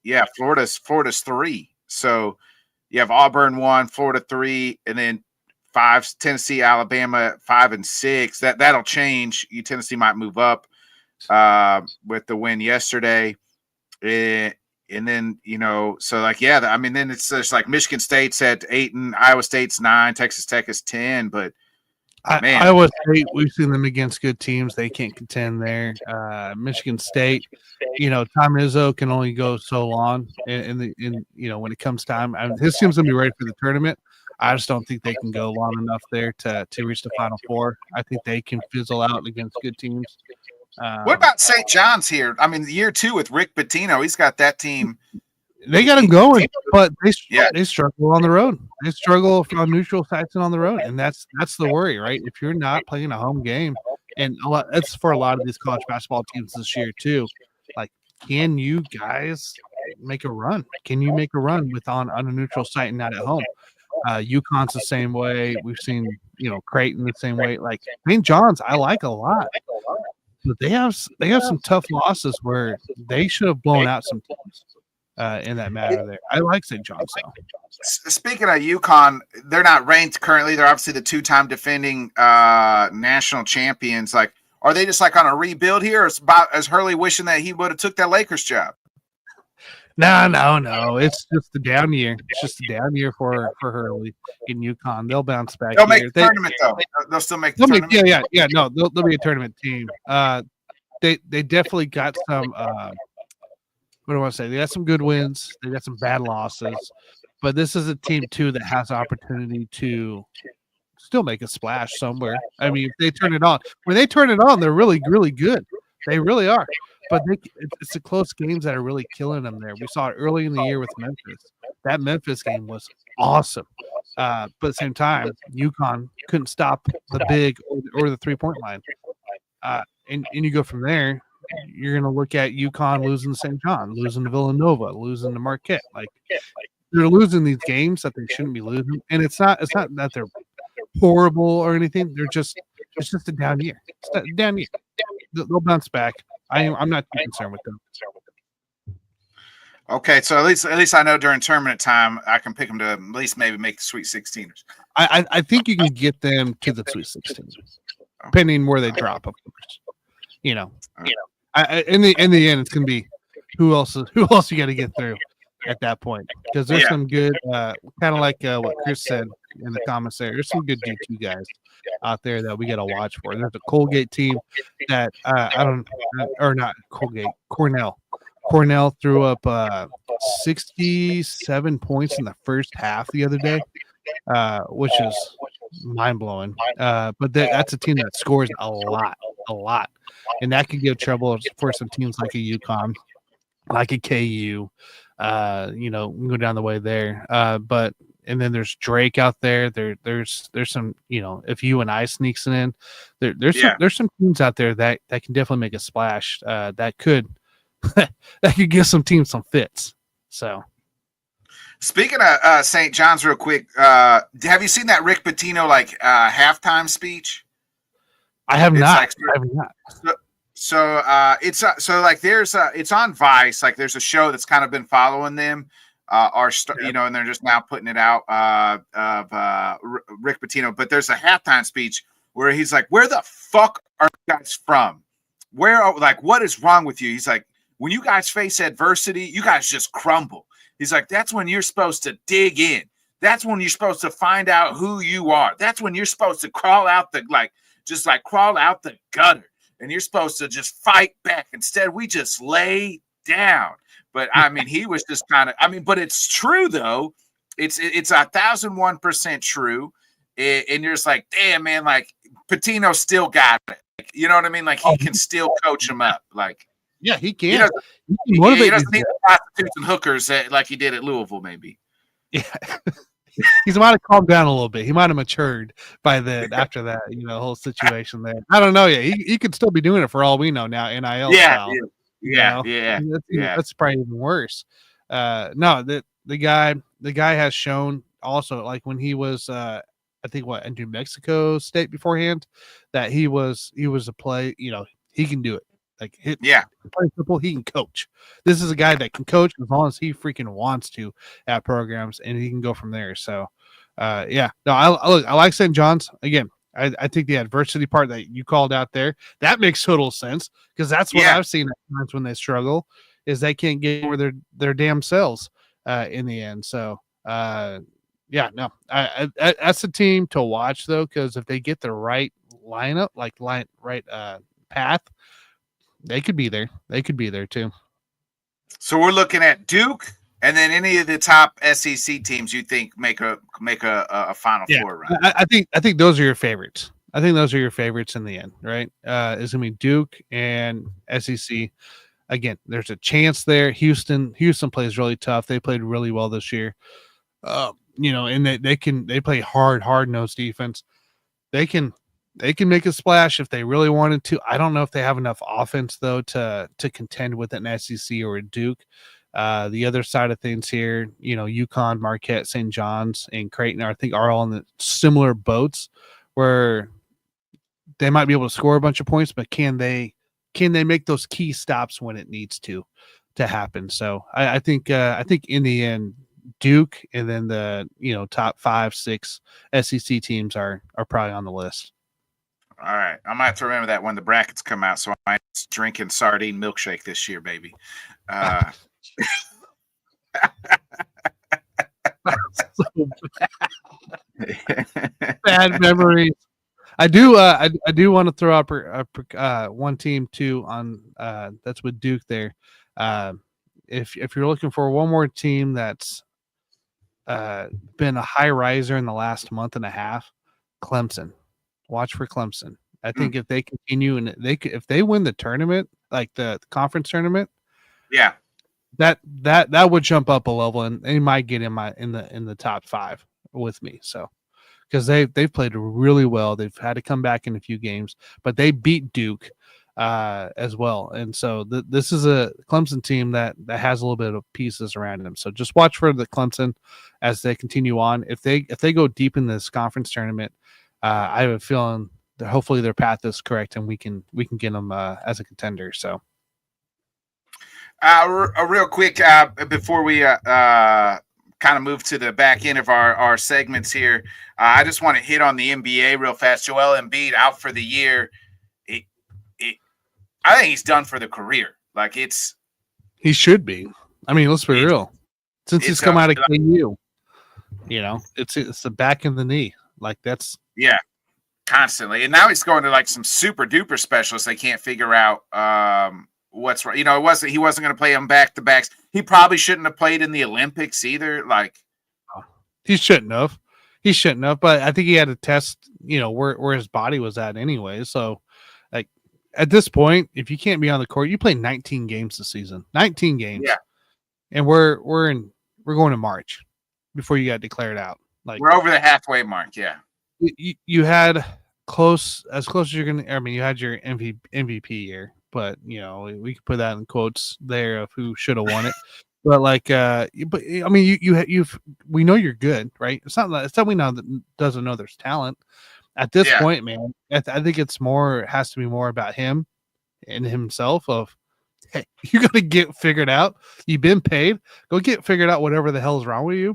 Yeah. Florida's 3. So you have Auburn 1, Florida 3, and then 5, Tennessee, Alabama 5 and 6. That'll change. Tennessee might move up with the win yesterday, and then so like then it's just like Michigan State's at 8 and Iowa State's 9, Texas Tech is 10, but Man. Iowa State, we've seen them against good teams. They can't contend there. Michigan State, Tom Izzo can only go so long in when it comes time. His team's gonna be ready for the tournament. I just don't think they can go long enough there to reach the Final Four. I think they can fizzle out against good teams. What about St. John's here? I mean, year 2 with Rick Pitino, he's got that team. They got them going, but they struggle on the road. They struggle on neutral sites and on the road, and that's the worry, right? If you're not playing a home game, and that's for a lot of these college basketball teams this year too. Like, can you guys make a run? Can you make a run on a neutral site and not at home? UConn's the same way. We've seen Creighton the same way. Like St. John's, I like a lot, but they have some tough losses where they should have blown out some teams. In that matter there. I like St. John's, though. Speaking of UConn, they're not ranked currently. They're obviously the 2-time defending national champions. Like, are they just like on a rebuild here? Or it's about as Hurley wishing that he would have took that Lakers job? No. It's just a down year. It's just a down year for Hurley in UConn. They'll bounce back. They'll make the tournament, though. They'll still make the tournament. Yeah. No, they'll be a tournament team. They definitely got some what do I want to say? They got some good wins. They got some bad losses. But this is a team, too, that has opportunity to still make a splash somewhere. I mean, if they turn it on. When they turn it on, they're really, really good. They really are. But it's the close games that are really killing them there. We saw it early in the year with Memphis. That Memphis game was awesome. But at the same time, UConn couldn't stop the big or the three-point line. And you go from there. You're going to look at UConn losing to St. John, losing to Villanova, losing to Marquette. Like, they're losing these games that they shouldn't be losing. And it's not that they're horrible or anything. It's just a down year. It's a down year. They'll bounce back. I'm not too concerned with them. Okay, so at least I know during tournament time I can pick them to at least maybe make the Sweet 16ers. I think you can get them to the Sweet 16, depending where they drop, of course. In the end, it's gonna be who else you got to get through at that point, because there's some good, kind of like what Chris said in the comments there. There's some good D2 guys out there that we got to watch for. There's a Colgate team that Cornell threw up 67 points in the first half the other day, which is mind blowing. But that's a team that scores a lot. And that could give trouble for some teams like a UConn, like a KU. We can go down the way there. And then there's Drake out there. There's some, if UNI sneaks in, there's some teams out there that can definitely make a splash. That could give some teams some fits. So. Speaking of St. John's, real quick, have you seen that Rick Pitino halftime speech? I have not. I have not. So it's on Vice. Like, there's a show that's kind of been following them, and they're just now putting it out of Rick Pitino. But there's a halftime speech where he's like, "Where the fuck are you guys from? What is wrong with you?" He's like, "When you guys face adversity, you guys just crumble." He's like, "That's when you're supposed to dig in. That's when you're supposed to find out who you are. That's when you're supposed to crawl out the gutter, and you're supposed to just fight back. Instead, we just lay down." But I mean, he was just but it's true though. It's 1,001% true. And you're just like, damn, man, like Pitino still got it. Like, you know what I mean? Like, he can still coach him up. Like, yeah, he can. He doesn't need the prostitutes and hookers like he did at Louisville, maybe. Yeah. He might have calmed down a little bit. He might have matured by then after that, whole situation there. I don't know. Yeah, he could still be doing it for all we know now, NIL style. Yeah. That's probably even worse. No, the guy has shown also, like when he was I think in New Mexico State beforehand, that he was a play, he can do it. Like, plain simple, he can coach. This is a guy that can coach as long as he freaking wants to at programs, and he can go from there. So, I like St. John's. Again, I think the adversity part that you called out there, that makes total sense, because that's what I've seen at times when they struggle, is they can't get over their damn selves in the end. So, Yeah, no, that's a team to watch though, because if they get the right lineup, right path, they could be there. They could be there too. So we're looking at Duke, and then any of the top SEC teams you think make a Final Four run. I think those are your favorites. I think those are your favorites in the end, right? It's gonna be Duke and SEC. Again, there's a chance there. Houston plays really tough. They played really well this year. And they play hard nosed defense. They can make a splash if they really wanted to. I don't know if they have enough offense though to contend with an SEC or a Duke. The other side of things here, UConn, Marquette, St. John's, and Creighton, I think, are all in the similar boats where they might be able to score a bunch of points, but can they make those key stops when it needs to happen? So I think in the end, Duke and then the top 5-6 SEC teams are probably on the list. All right, I might have to remember that when the brackets come out. So I'm drinking sardine milkshake this year, baby. So bad memories. I do want to throw up one team too on that's with Duke there. If you're looking for one more team that's been a high riser in the last month and a half, Clemson. Watch for Clemson. I think if they continue and if they win the tournament, like the conference tournament, yeah, that would jump up a level and they might get in the top 5 with me. So because they've played really well. They've had to come back in a few games, but they beat Duke as well. And so this is a Clemson team that has a little bit of pieces around them. So just watch for the Clemson as they continue on. If they go deep in this conference tournament, I have a feeling that hopefully their path is correct and we can get them as a contender. So real quick before we kind of move to the back end of our segments here, I just want to hit on the NBA real fast. Joel Embiid out for the year. I think he's done for the career. Like he should be. I mean, let's be real. Since he's come out of KU, it's the back and the knee. Like that's constantly. And now he's going to like some super duper specialists. They can't figure out what's right. He wasn't going to play him back to backs. He probably shouldn't have played in the Olympics either. Like he shouldn't have. But I think he had to test, where his body was at anyway. So like at this point, if you can't be on the court, you play 19 games this season. 19 games. Yeah. And we're going to March before you got declared out. Like we're over the halfway mark. Yeah. You had as close as you're gonna. I mean, you had your MVP year, but we could put that in quotes there of who should have won it. But like, but I mean, we know you're good, right? It's not we know that doesn't know there's talent at this point, man. I think it has to be more about him and himself. Of hey, you got to get figured out. You've been paid. Go get figured out whatever the hell is wrong with you,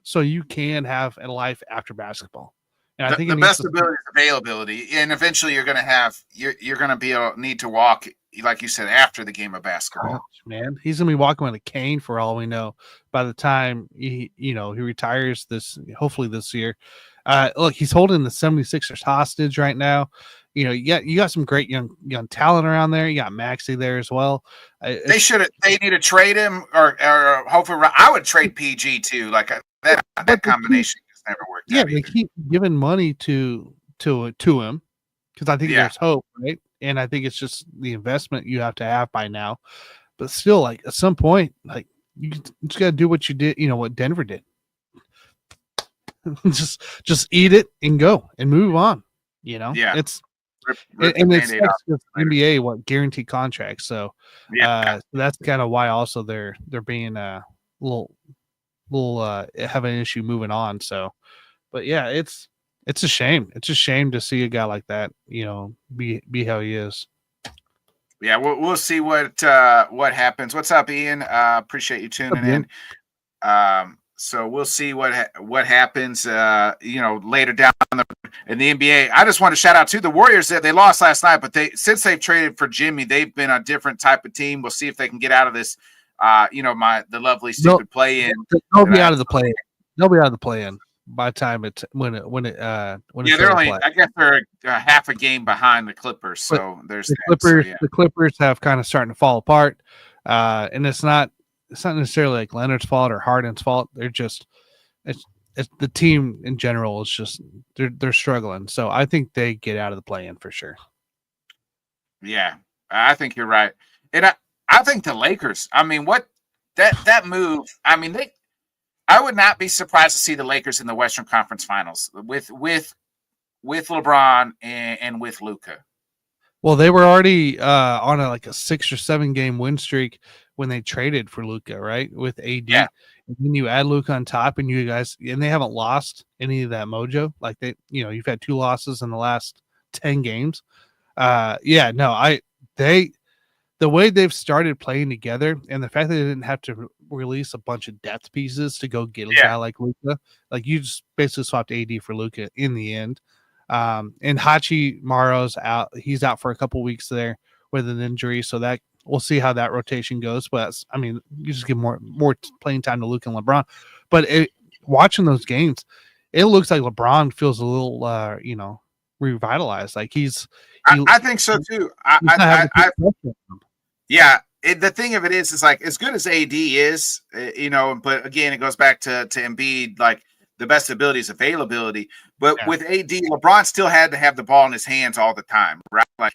so you can have a life after basketball. And I think the best ability is availability, and eventually you're going to need to walk, like you said, after the game of basketball. Gosh, man, he's going to be walking with a cane for all we know by the time he retires hopefully this year. Look, he's holding the 76ers hostage right now. You got some great young talent around there. You got Maxey there as well. They need to trade him or hopefully I would trade PG too. Like that combination just never worked. Yeah, they keep giving money to him because I think there's hope, right? And I think it's just the investment you have to have by now. But still, like at some point, like you just got to do what you did. What Denver did. just eat it and go and move on. It's NBA guaranteed contracts. So that's kind of why also they're being a little have an issue moving on. So, but yeah, it's a shame. It's a shame to see a guy like that, be how he is. Yeah, we'll see what happens. What's up, Ian? Appreciate you tuning in. So we'll see what happens, later down in the NBA. I just want to shout out to the Warriors that they lost last night, but since they've traded for Jimmy, they've been a different type of team. We'll see if they can get out of this, the lovely stupid play-in. They'll be out of the play. they'll be out of the play-in by the time it's when it's they're only. play. I guess they're half a game behind the Clippers. But So there's the that. Clippers. So, yeah. The Clippers have kind of starting to fall apart, and it's not necessarily like Leonard's fault or Harden's fault. They're just it's the team in general is just they're struggling. So I think they get out of the play-in for sure. Yeah, I think you're right, and I think the Lakers. I mean, what that move? I mean, I would not be surprised to see the Lakers in the Western Conference Finals with LeBron and with Luka. Well, they were already on a 6 or 7 game win streak when they traded for Luka, right? With AD. Yeah. And then you add Luka on top, and they haven't lost any of that mojo. Like you've had 2 losses in the last 10 games. The way they've started playing together, and the fact that they didn't have to release a bunch of depth pieces to go get a guy like Luka, like you just basically swapped AD for Luka in the end. And Hachimaro's out; he's out for a couple weeks there with an injury, so that we'll see how that rotation goes. But I mean, you just give more playing time to Luka and LeBron. But watching those games, it looks like LeBron feels a little, revitalized. Like I think so too. The thing of it is like as good as AD is, but again, it goes back to Embiid, like the best ability is availability. But with AD, LeBron still had to have the ball in his hands all the time, right? Like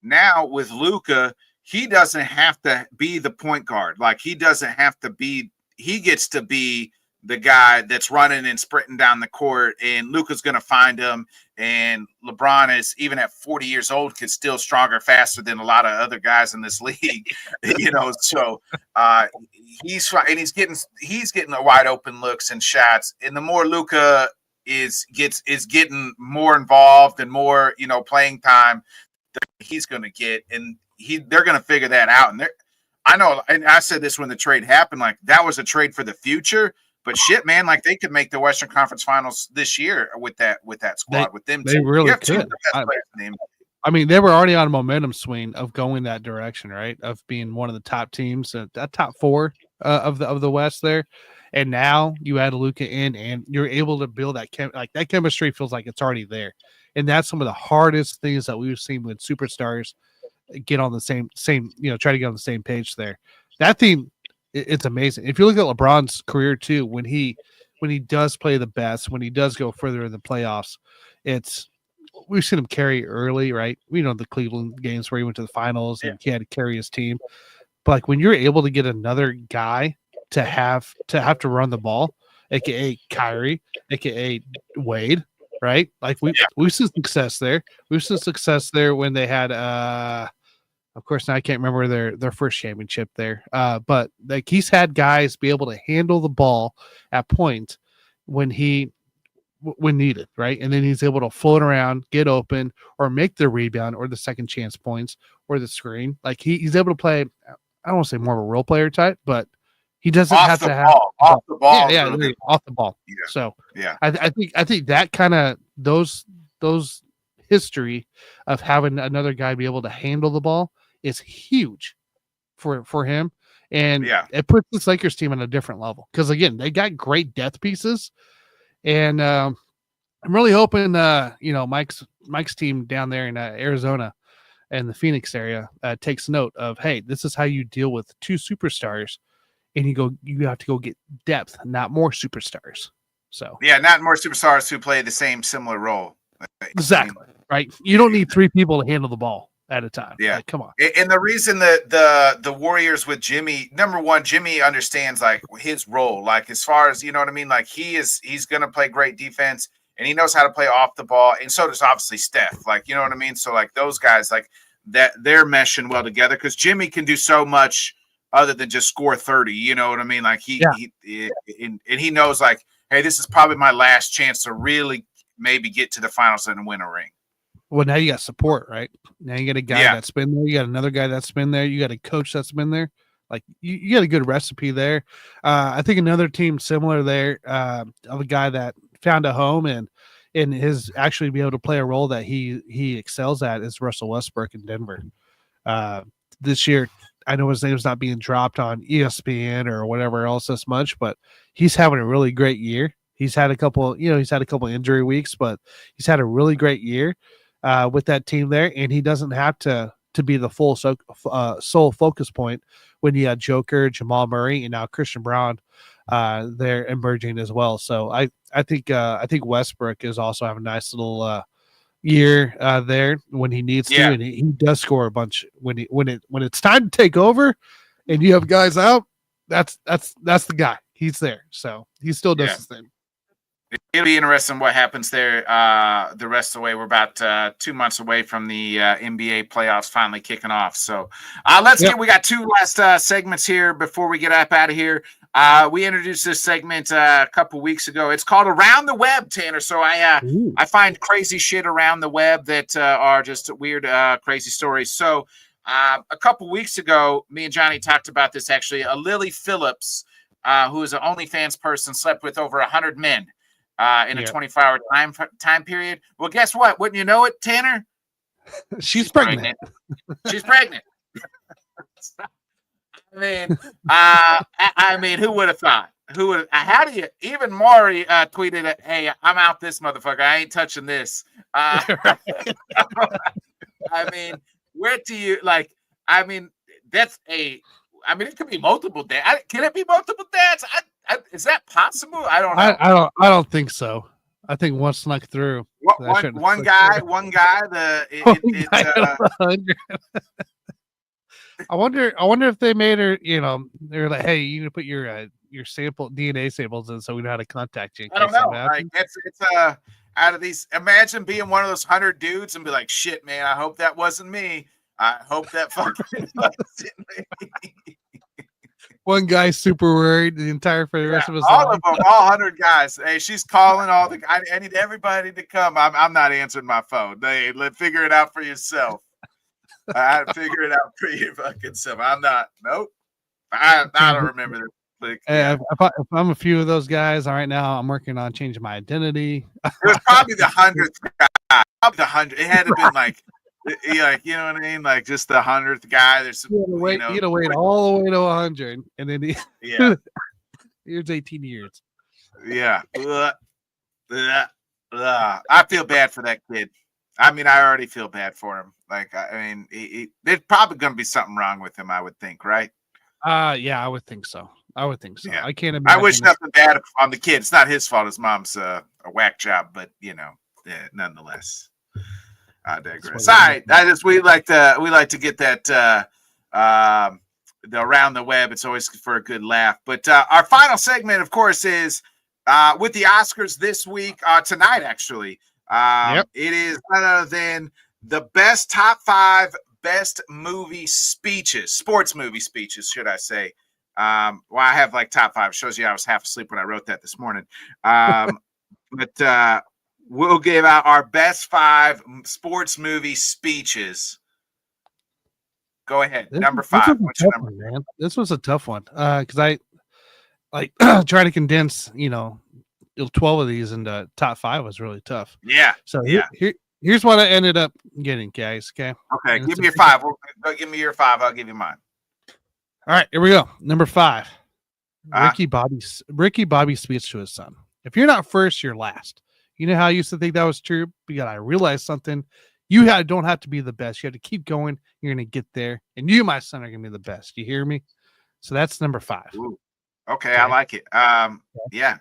now with Luka, he doesn't have to be the point guard. Like he doesn't have to be. He gets to be the guy that's running and sprinting down the court, and Luka's going to find him. And LeBron is, even at 40 years old, is still stronger, faster than a lot of other guys in this league, So he's getting wide open looks and shots. And the more Luka is getting more involved and more, playing time that he's going to get, and they're going to figure that out. And I know, and I said this when the trade happened, like that was a trade for the future. But shit, man, like they could make the Western Conference Finals this year with that squad, with them. They really could. I mean, they were already on a momentum swing of going that direction, right? Of being one of the top teams, top 4 of the West there. And now you add Luka in, and you're able to build that that chemistry feels like it's already there. And that's some of the hardest things that we've seen when superstars get on the same, try to get on the same page there. That team. It's amazing. If you look at LeBron's career too, when he does play the best, when he does go further in the playoffs, we've seen him carry early, right? We know the Cleveland games where he went to the finals and he had to carry his team. But like when you're able to get another guy to have to run the ball, aka Kyrie, aka Wade, right? Like we've seen success there. We've seen success there when they had of course, now I can't remember their first championship there. But like he's had guys be able to handle the ball at points when needed, right? And then he's able to float around, get open, or make the rebound or the second chance points or the screen. Like he's able to play, I don't want to say more of a role player type, but he doesn't have to have off the ball. Yeah, off the ball. Yeah. So I think that kind of those history of having another guy be able to handle the ball is huge for him. And it puts this Lakers team on a different level. Because again, they got great depth pieces. And I'm really hoping Mike's team down there in Arizona and the Phoenix area takes note of, hey, this is how you deal with 2 superstars. And you have to go get depth, not more superstars. So not more superstars who play the similar role. Exactly. Right. You don't need 3 people to handle the ball at a time. Yeah. Like, come on. And the reason that the Warriors with Jimmy, number one, Jimmy understands like his role, like as far as, you know what I mean? Like he's going to play great defense and he knows how to play off the ball. And so does obviously Steph, like, you know what I mean? So like those guys, like that they're meshing well together because Jimmy can do so much other than just score 30. You know what I mean? Like he knows like, hey, this is probably my last chance to really maybe get to the finals and win a ring. Well, now you got support, right? Now you got a guy that's been there. You got another guy that's been there. You got a coach that's been there. Like you got a good recipe there. I think another team similar there of a guy that found a home and his actually be able to play a role that he excels at is Russell Westbrook in Denver. This year, I know his name's not being dropped on ESPN or whatever else as much, but he's having a really great year. He's had a couple, he's had a couple injury weeks, but he's had a really great year with that team there, and he doesn't have to be the full sole focus point when you had Joker, Jamal Murray, and now Christian Brown. They're emerging as well. So I think Westbrook is also having a nice little year there when he needs to, and he does score a bunch when it's time to take over, and you have guys out. That's the guy. He's there, so he still does his thing. It'll be interesting what happens there the rest of the way. We're about 2 months away from the NBA playoffs finally kicking off. So we got two last segments here before we get up out of here. We introduced this segment a couple weeks ago. It's called Around the Web, Tanner. So I find crazy shit around the web that are just weird, crazy stories. So a couple weeks ago, me and Johnny talked about this actually. Lily Phillips, who is an OnlyFans person, slept with over 100 men. In a 24-hour time period. Well, guess what? Wouldn't you know it, Tanner? She's pregnant. She's pregnant. I mean, who would have thought? How do you? Even Maury tweeted, "Hey, I'm out this motherfucker. I ain't touching this." I mean, where do you like? I mean, that's a. I mean, it could be multiple dads. Can it be multiple dads? Is that possible? I don't know. I don't think so. I think one snuck through. One guy. I wonder if they made her. They're like, hey, you need to put your sample DNA samples in, so we know how to contact you. I don't know. Like, it's out of these. Imagine being one of those 100 dudes and be like, shit, man. I hope that wasn't me. I hope that fucking wasn't me. One guy super worried the rest of his life. All of them, all 100 guys. Hey, she's calling I need everybody to come. I'm not answering my phone. Figure it out for yourself. Figure it out for your fucking self. I'm not. Nope. I don't remember this. Hey, if I'm a few of those guys right now, I'm working on changing my identity. It was probably the 100th guy. Probably the 100. It had to have been like, you know what I mean? Like just the 100th guy. There's you had to wait all the way to 100, and then here's 18 years. Yeah. I feel bad for that kid. I mean, I already feel bad for him. Like, I mean, there's probably going to be something wrong with him, I would think, right? Yeah, I would think so. Yeah. I can't imagine. I wish nothing bad on the kid. It's not his fault. His mom's a whack job, but nonetheless. I digress. All right, we like to get that the around the web. It's always for a good laugh. But our final segment, of course, is with the Oscars this week, tonight actually. It is none other than the best top 5 best movie speeches, sports movie speeches, should I say? Well, I have like top 5. Shows you I was half asleep when I wrote that this morning. But we'll give out our best 5 sports movie speeches. Go ahead. Number 5. What's your number? Man. This was a tough one because I like trying to condense, 12 of these into top 5 was really tough. Yeah. So here's what I ended up getting, guys. Okay. Okay. Give me your 5. Give me your 5. I'll give you mine. All right. Here we go. Number 5. Ricky Bobby's speech to his son. If you're not first, you're last. You know how I used to think that was true, but I realized something. You don't have to be the best. You have to keep going. You're going to get there. And you, my son, are going to be the best. You hear me? So that's number 5. Ooh. Okay. I like it. Yeah.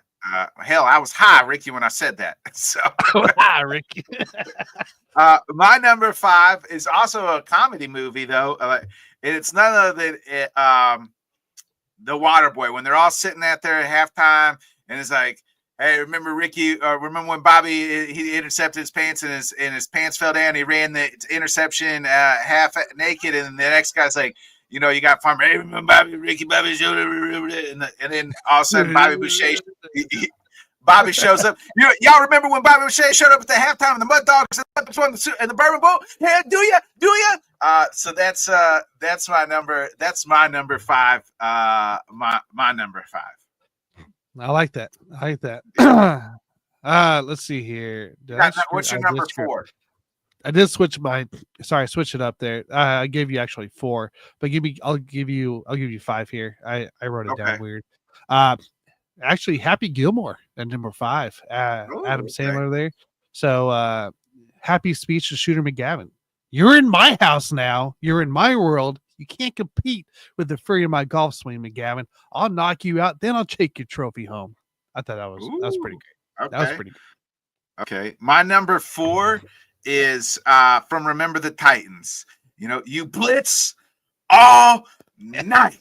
Hell, I was high, Ricky, when I said that. So hi, Ricky. My number 5 is also a comedy movie, though. It's none other than The Waterboy, when they're all sitting out there at halftime, and it's like, hey, remember Ricky? Remember when Bobby he intercepted his pants and his pants fell down? He ran the interception half naked, and the next guy's like, you got Farmer. Hey, remember Ricky Bobby showed up, and then all of a sudden Bobby Boucher, Bobby shows up. Y'all remember when Bobby Boucher showed up at the halftime and the Mud Dogs and the Bourbon Bowl? Yeah, do ya? So that's my number. That's my number 5. My number 5. I like that. Let's see here. What's your number 4? did switch switch it up there. I gave you actually 4, but I'll give you 5 here. I wrote it Okay. down weird. Actually, Happy Gilmore at number 5. Adam Sandler there. So happy speech to Shooter McGavin. You're in my house now. You're in my world. You can't compete with the free of my golf swing, McGavin. I'll knock you out, then I'll take your trophy home. I thought that was pretty great. Okay. That was pretty good. Okay. My number 4 is from Remember the Titans. You know, you blitz all night.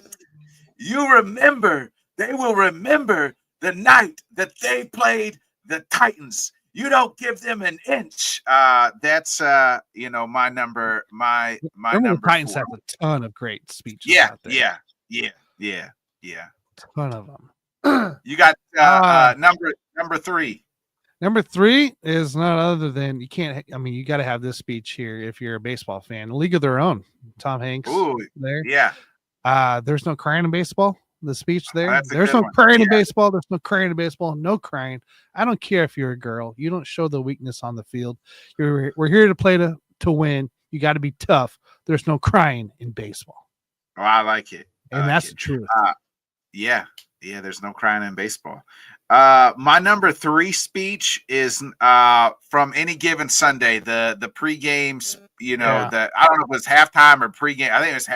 You remember, they will remember the night that they played the Titans. You don't give them an inch. That's my number. My Remember number the Titans 4. have a ton of great speeches. Yeah, out there. yeah. Ton of them. You got number 3. Number 3 is none other than you got to have this speech here if you're a baseball fan. League of Their Own. Tom Hanks. Ooh, there. yeah. There's no crying in baseball. The speech there. That's a There's good no one. crying in Yeah. baseball. There's no crying in baseball. No crying. I don't care if you're a girl. You don't show the weakness on the field. We're here to play to win. You got to be tough. There's no crying in baseball. Oh, I like it. And that's the truth. Yeah. There's no crying in baseball. My number 3 speech is from Any Given Sunday. The pregame, I don't know if it was halftime or pregame. I think it was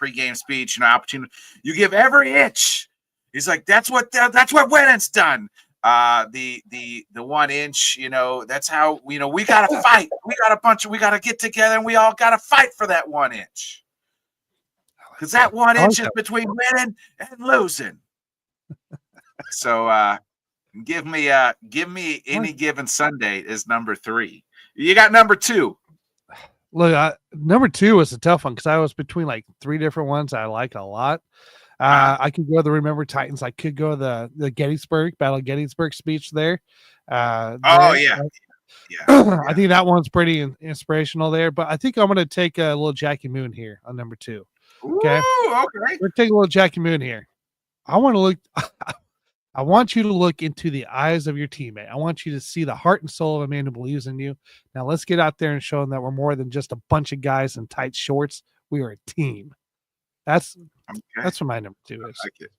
pregame speech. Opportunity. You give every inch. He's like, that's what winning's done. The 1 inch. That's how we gotta fight. We gotta get together and we all gotta fight for that 1 inch. Because that 1 inch is between winning and losing. So give me Any Given Sunday is number 3. You got number 2. Look, number 2 was a tough one because I was between like 3 different ones I like a lot. I could go the Remember Titans. I could go the Battle of Gettysburg speech there. Yeah. I think that one's pretty inspirational there. But I think I'm going to take a little Jackie Moon here on number 2. Okay. Ooh, okay. We're taking a little Jackie Moon here. I want you to look into the eyes of your teammate. I want you to see the heart and soul of a man who believes in you. Now let's get out there and show them that we're more than just a bunch of guys in tight shorts. We are a team. That's what my number 2 is. I like it.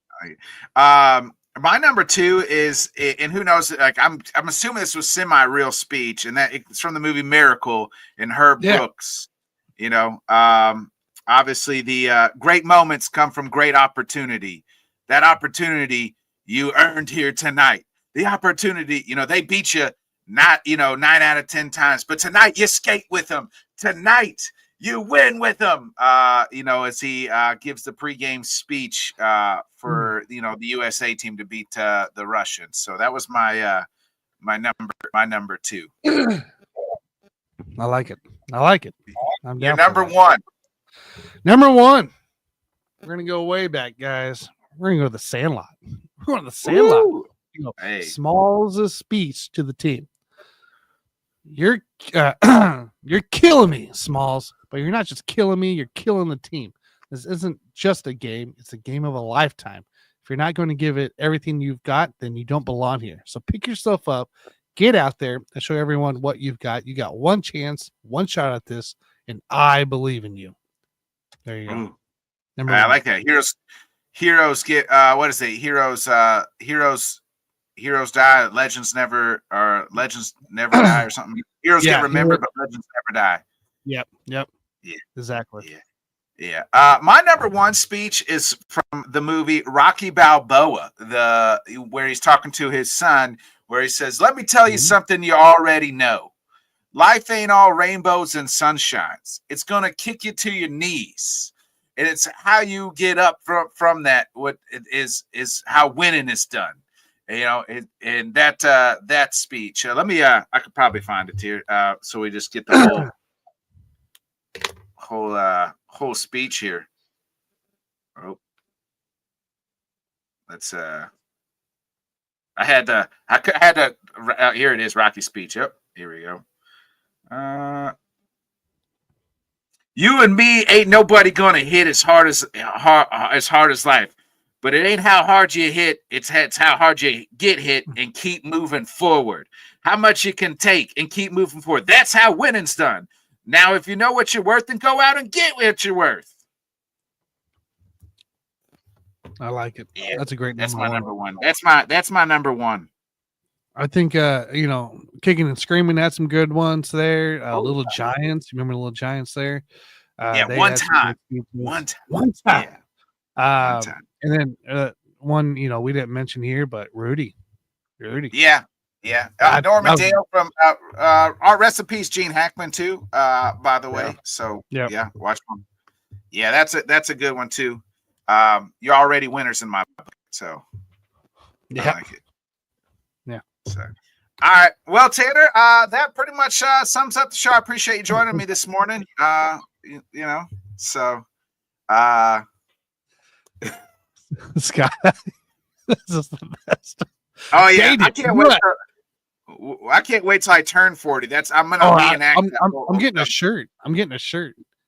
My number 2 is, and who knows? Like I'm assuming this was semi-real speech, and that it's from the movie Miracle and Herb Brooks. Obviously the great moments come from great opportunity. That opportunity you earned here tonight. The opportunity, they beat you 9 out of 10 times, but tonight you skate with them. Tonight you win with them. As he gives the pregame speech for the USA team to beat the Russians. So that was my number 2. I like it. I'm Your down number for that. 1. Number 1. We're gonna go way back, guys. We're gonna go to the Sandlot. We're going to the Sandlot. Hey. Smalls' speech to the team. You're killing me, Smalls, but you're not just killing me, you're killing the team. This isn't just a game, it's a game of a lifetime. If you're not going to give it everything you've got, then you don't belong here. So pick yourself up, get out there, and show everyone what you've got. You got one chance, one shot at this, and I believe in you. There you go. I like that. Heroes get what is it? Heroes die, legends never die or something. Heroes get remembered, but legends never die. Yep. Yeah. Exactly. Yeah. My number 1 speech is from the movie Rocky Balboa, where he's talking to his son, where he says, "Let me tell you something you already know. Life ain't all rainbows and sunshines. It's gonna kick you to your knees. And it's how you get up from that. What it is how winning is done." And that speech. Let me. I could probably find it here. So we just get the whole speech here. Oh, let's. I had to. Here it is. Rocky speech. Yep. Here we go. You and me ain't nobody gonna hit as hard as life. but it ain't how hard you hit. It's how hard you get hit and keep moving forward. How much you can take and keep moving forward. That's how winning's done. Now, if you know what you're worth, then go out and get what you're worth. I like it. Yeah, That's a great. That's my number one. That's my number one. I think you know, Kicking and Screaming had some good ones there. Little Giants, you remember Little Giants there? One time. Yeah. And then one, you know, we didn't mention here, but Rudy. Yeah. Norman Dale from our recipes, Gene Hackman too. By the way, so yeah, watch one. Yeah, that's a good one too. You're already winners in my book, so I like it. Yeah. So, all right. Well, Tanner, that pretty much sums up the show. I appreciate you joining me this morning. You know, so Scott, this is the best. Oh yeah, I can't wait till I turn 40. I'm gonna reenact. I'm getting a shirt.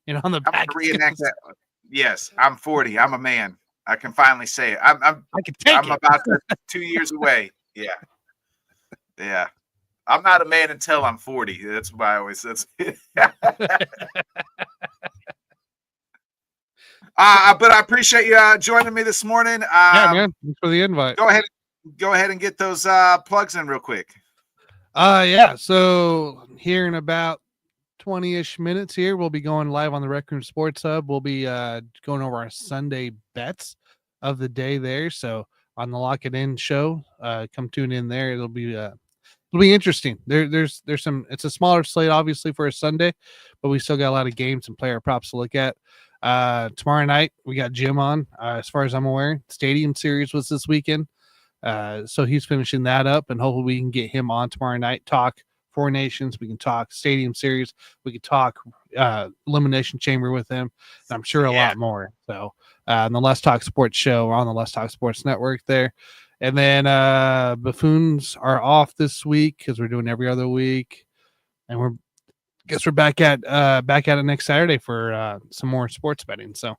You know, on the back. I'm reenact that. Yes, I'm 40. I'm a man. I can finally say it. I'm about 2 years away. Yeah. I'm not a man until I'm 40. That's what I always said. But I appreciate you joining me this morning. Yeah, man. Thanks for the invite. Go ahead and get those plugs in real quick. Yeah. So here in about 20-ish minutes here, we'll be going live on the Rec Room Sports Hub. We'll be going over our Sunday bets of the day there. So on the Lock It In show, come tune in there. It'll be interesting. There's some. It's a smaller slate, obviously, for a Sunday, but we still got a lot of games and player props to look at. Tomorrow night we got Jim on. As far as I'm aware, Stadium Series was this weekend, so he's finishing that up, and hopefully we can get him on tomorrow night. Talk Four Nations. We can talk Stadium Series. We can talk Elimination Chamber with him, and I'm sure a lot more. So on the Let's Talk Sports show, on the Let's Talk Sports Network there. And then Buffoons are off this week because we're doing every other week, and we're back at it next Saturday for some more sports betting. So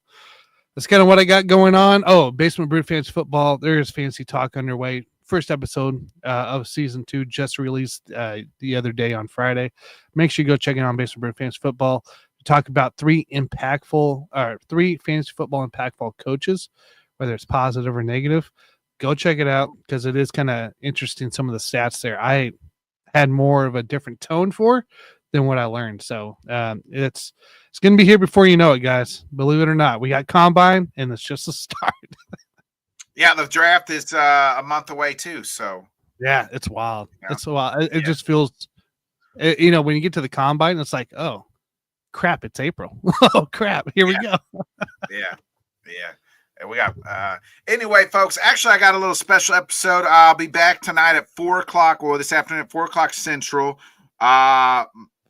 that's kind of what I got going on. Oh, Basement Brood Fantasy Football. There is fantasy talk underway. First episode of season 2 just released the other day on Friday. Make sure you go check it out on Basement Brood Fantasy Football. We talk about three fantasy football impactful coaches, whether it's positive or negative. Go check it out because it is kind of interesting. Some of the stats there I had more of a different tone for than what I learned. So it's going to be here before you know it, guys. Believe it or not, we got Combine, and it's just a start. Yeah, the draft is a month away too. So yeah, it's wild. Yeah. It's wild. It just feels, you know, when you get to the Combine, it's like, oh crap, it's April. Oh crap, here we go. Yeah. And we got anyway, folks. Actually, I got a little special episode. I'll be back tonight at 4:00, or this afternoon at 4:00 Central.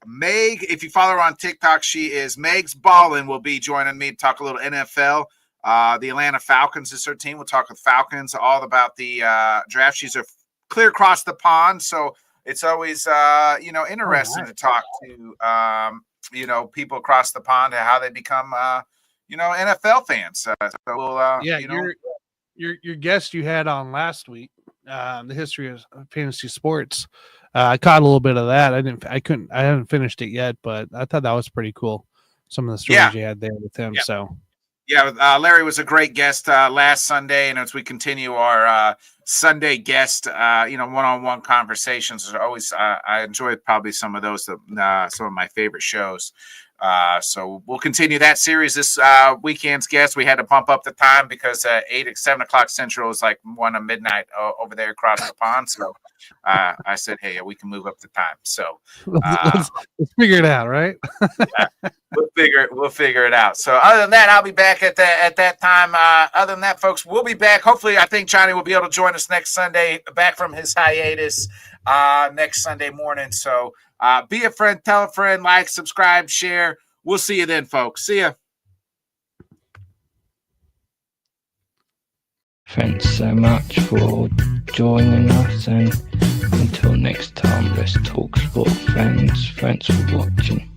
Meg, if you follow her on TikTok, she is Meg's Ballin. Will be joining me to talk a little NFL. The Atlanta Falcons is her team. We'll talk with Falcons all about the draft. She's clear across the pond, so it's always interesting to talk to people across the pond and how they become NFL fans. So we'll your guest you had on last week, the history of fantasy sports. I caught a little bit of that. I haven't finished it yet, but I thought that was pretty cool. Some of the stories you had there with him. Yeah. So yeah, Larry was a great guest last Sunday, and as we continue our Sunday guest, one-on-one conversations, always I enjoyed probably some of those, some of my favorite shows. So we'll continue that series this weekend's guest. We had to bump up the time because 7 o'clock Central is like 1 at midnight over there across the pond. So I said, hey, we can move up the time. So let's figure it out, right? Yeah, we'll figure it out. So other than that, I'll be back at that time. Other than that, folks, we'll be back. Hopefully, I think Johnny will be able to join us next Sunday, back from his hiatus next Sunday morning. So be a friend, tell a friend, like, subscribe, share. We'll see you then, folks. See ya. Thanks so much for joining us, and until next time, let's talk sport, friends. Thanks for watching.